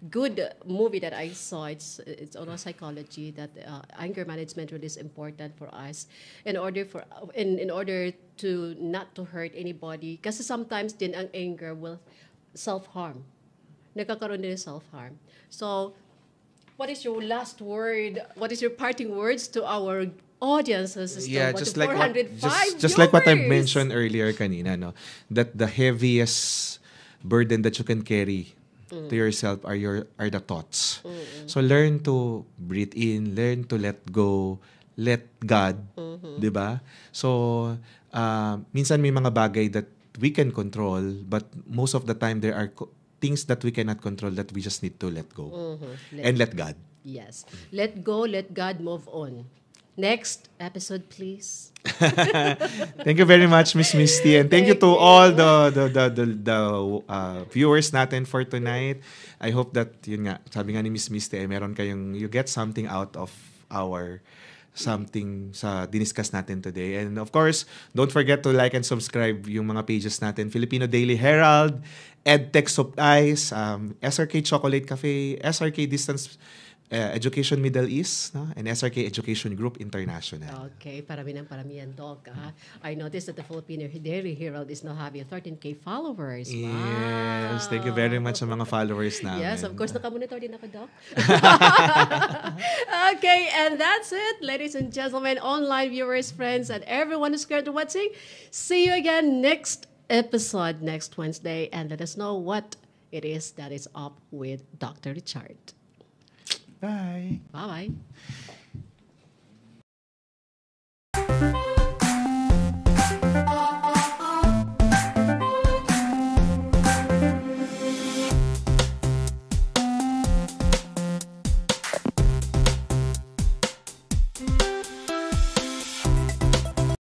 good movie that I saw. It's on psychology that anger management really is important for us in order to not to hurt anybody. Kasi sometimes din ang anger will self-harm. Nagkakaroon din ng self-harm. So, what is your last word? What is your parting words to our audiences? Yeah, just like what I mentioned earlier kanina, no, that the heaviest burden that you can carry to yourself are the thoughts. So learn to breathe in, learn to let go, let God, 'di ba? So minsan may mga bagay that we can control, but most of the time there are things that we cannot control that we just need to let go. And let God. Yes. Let go, let God, move on. Next episode, please. Thank you very much, Miss Misty, and thank you to all the viewers natin for tonight. I hope that yun nga, sabi nga ni Miss Misty, you get something out of our something sa diniscuss natin today. And of course, don't forget to like and subscribe yung mga pages natin. Filipino Daily Herald, EdTech Supplies, SRK Chocolate Cafe, SRK Distance Education Middle East, no? And SRK Education Group International. Okay, parami ng parami yan, Doc. I noticed that the Filipino Daily Herald is now having 13K followers. Yes, thank you Wow. very much sa mga followers namin. Yes, of course, nakamonitor din ako, Doc. Okay, and that's it, ladies and gentlemen, online viewers, friends, and everyone who's currently watching. See you again next episode next Wednesday, and let us know what it is that is up with Dr. Richard. Bye. Bye-bye.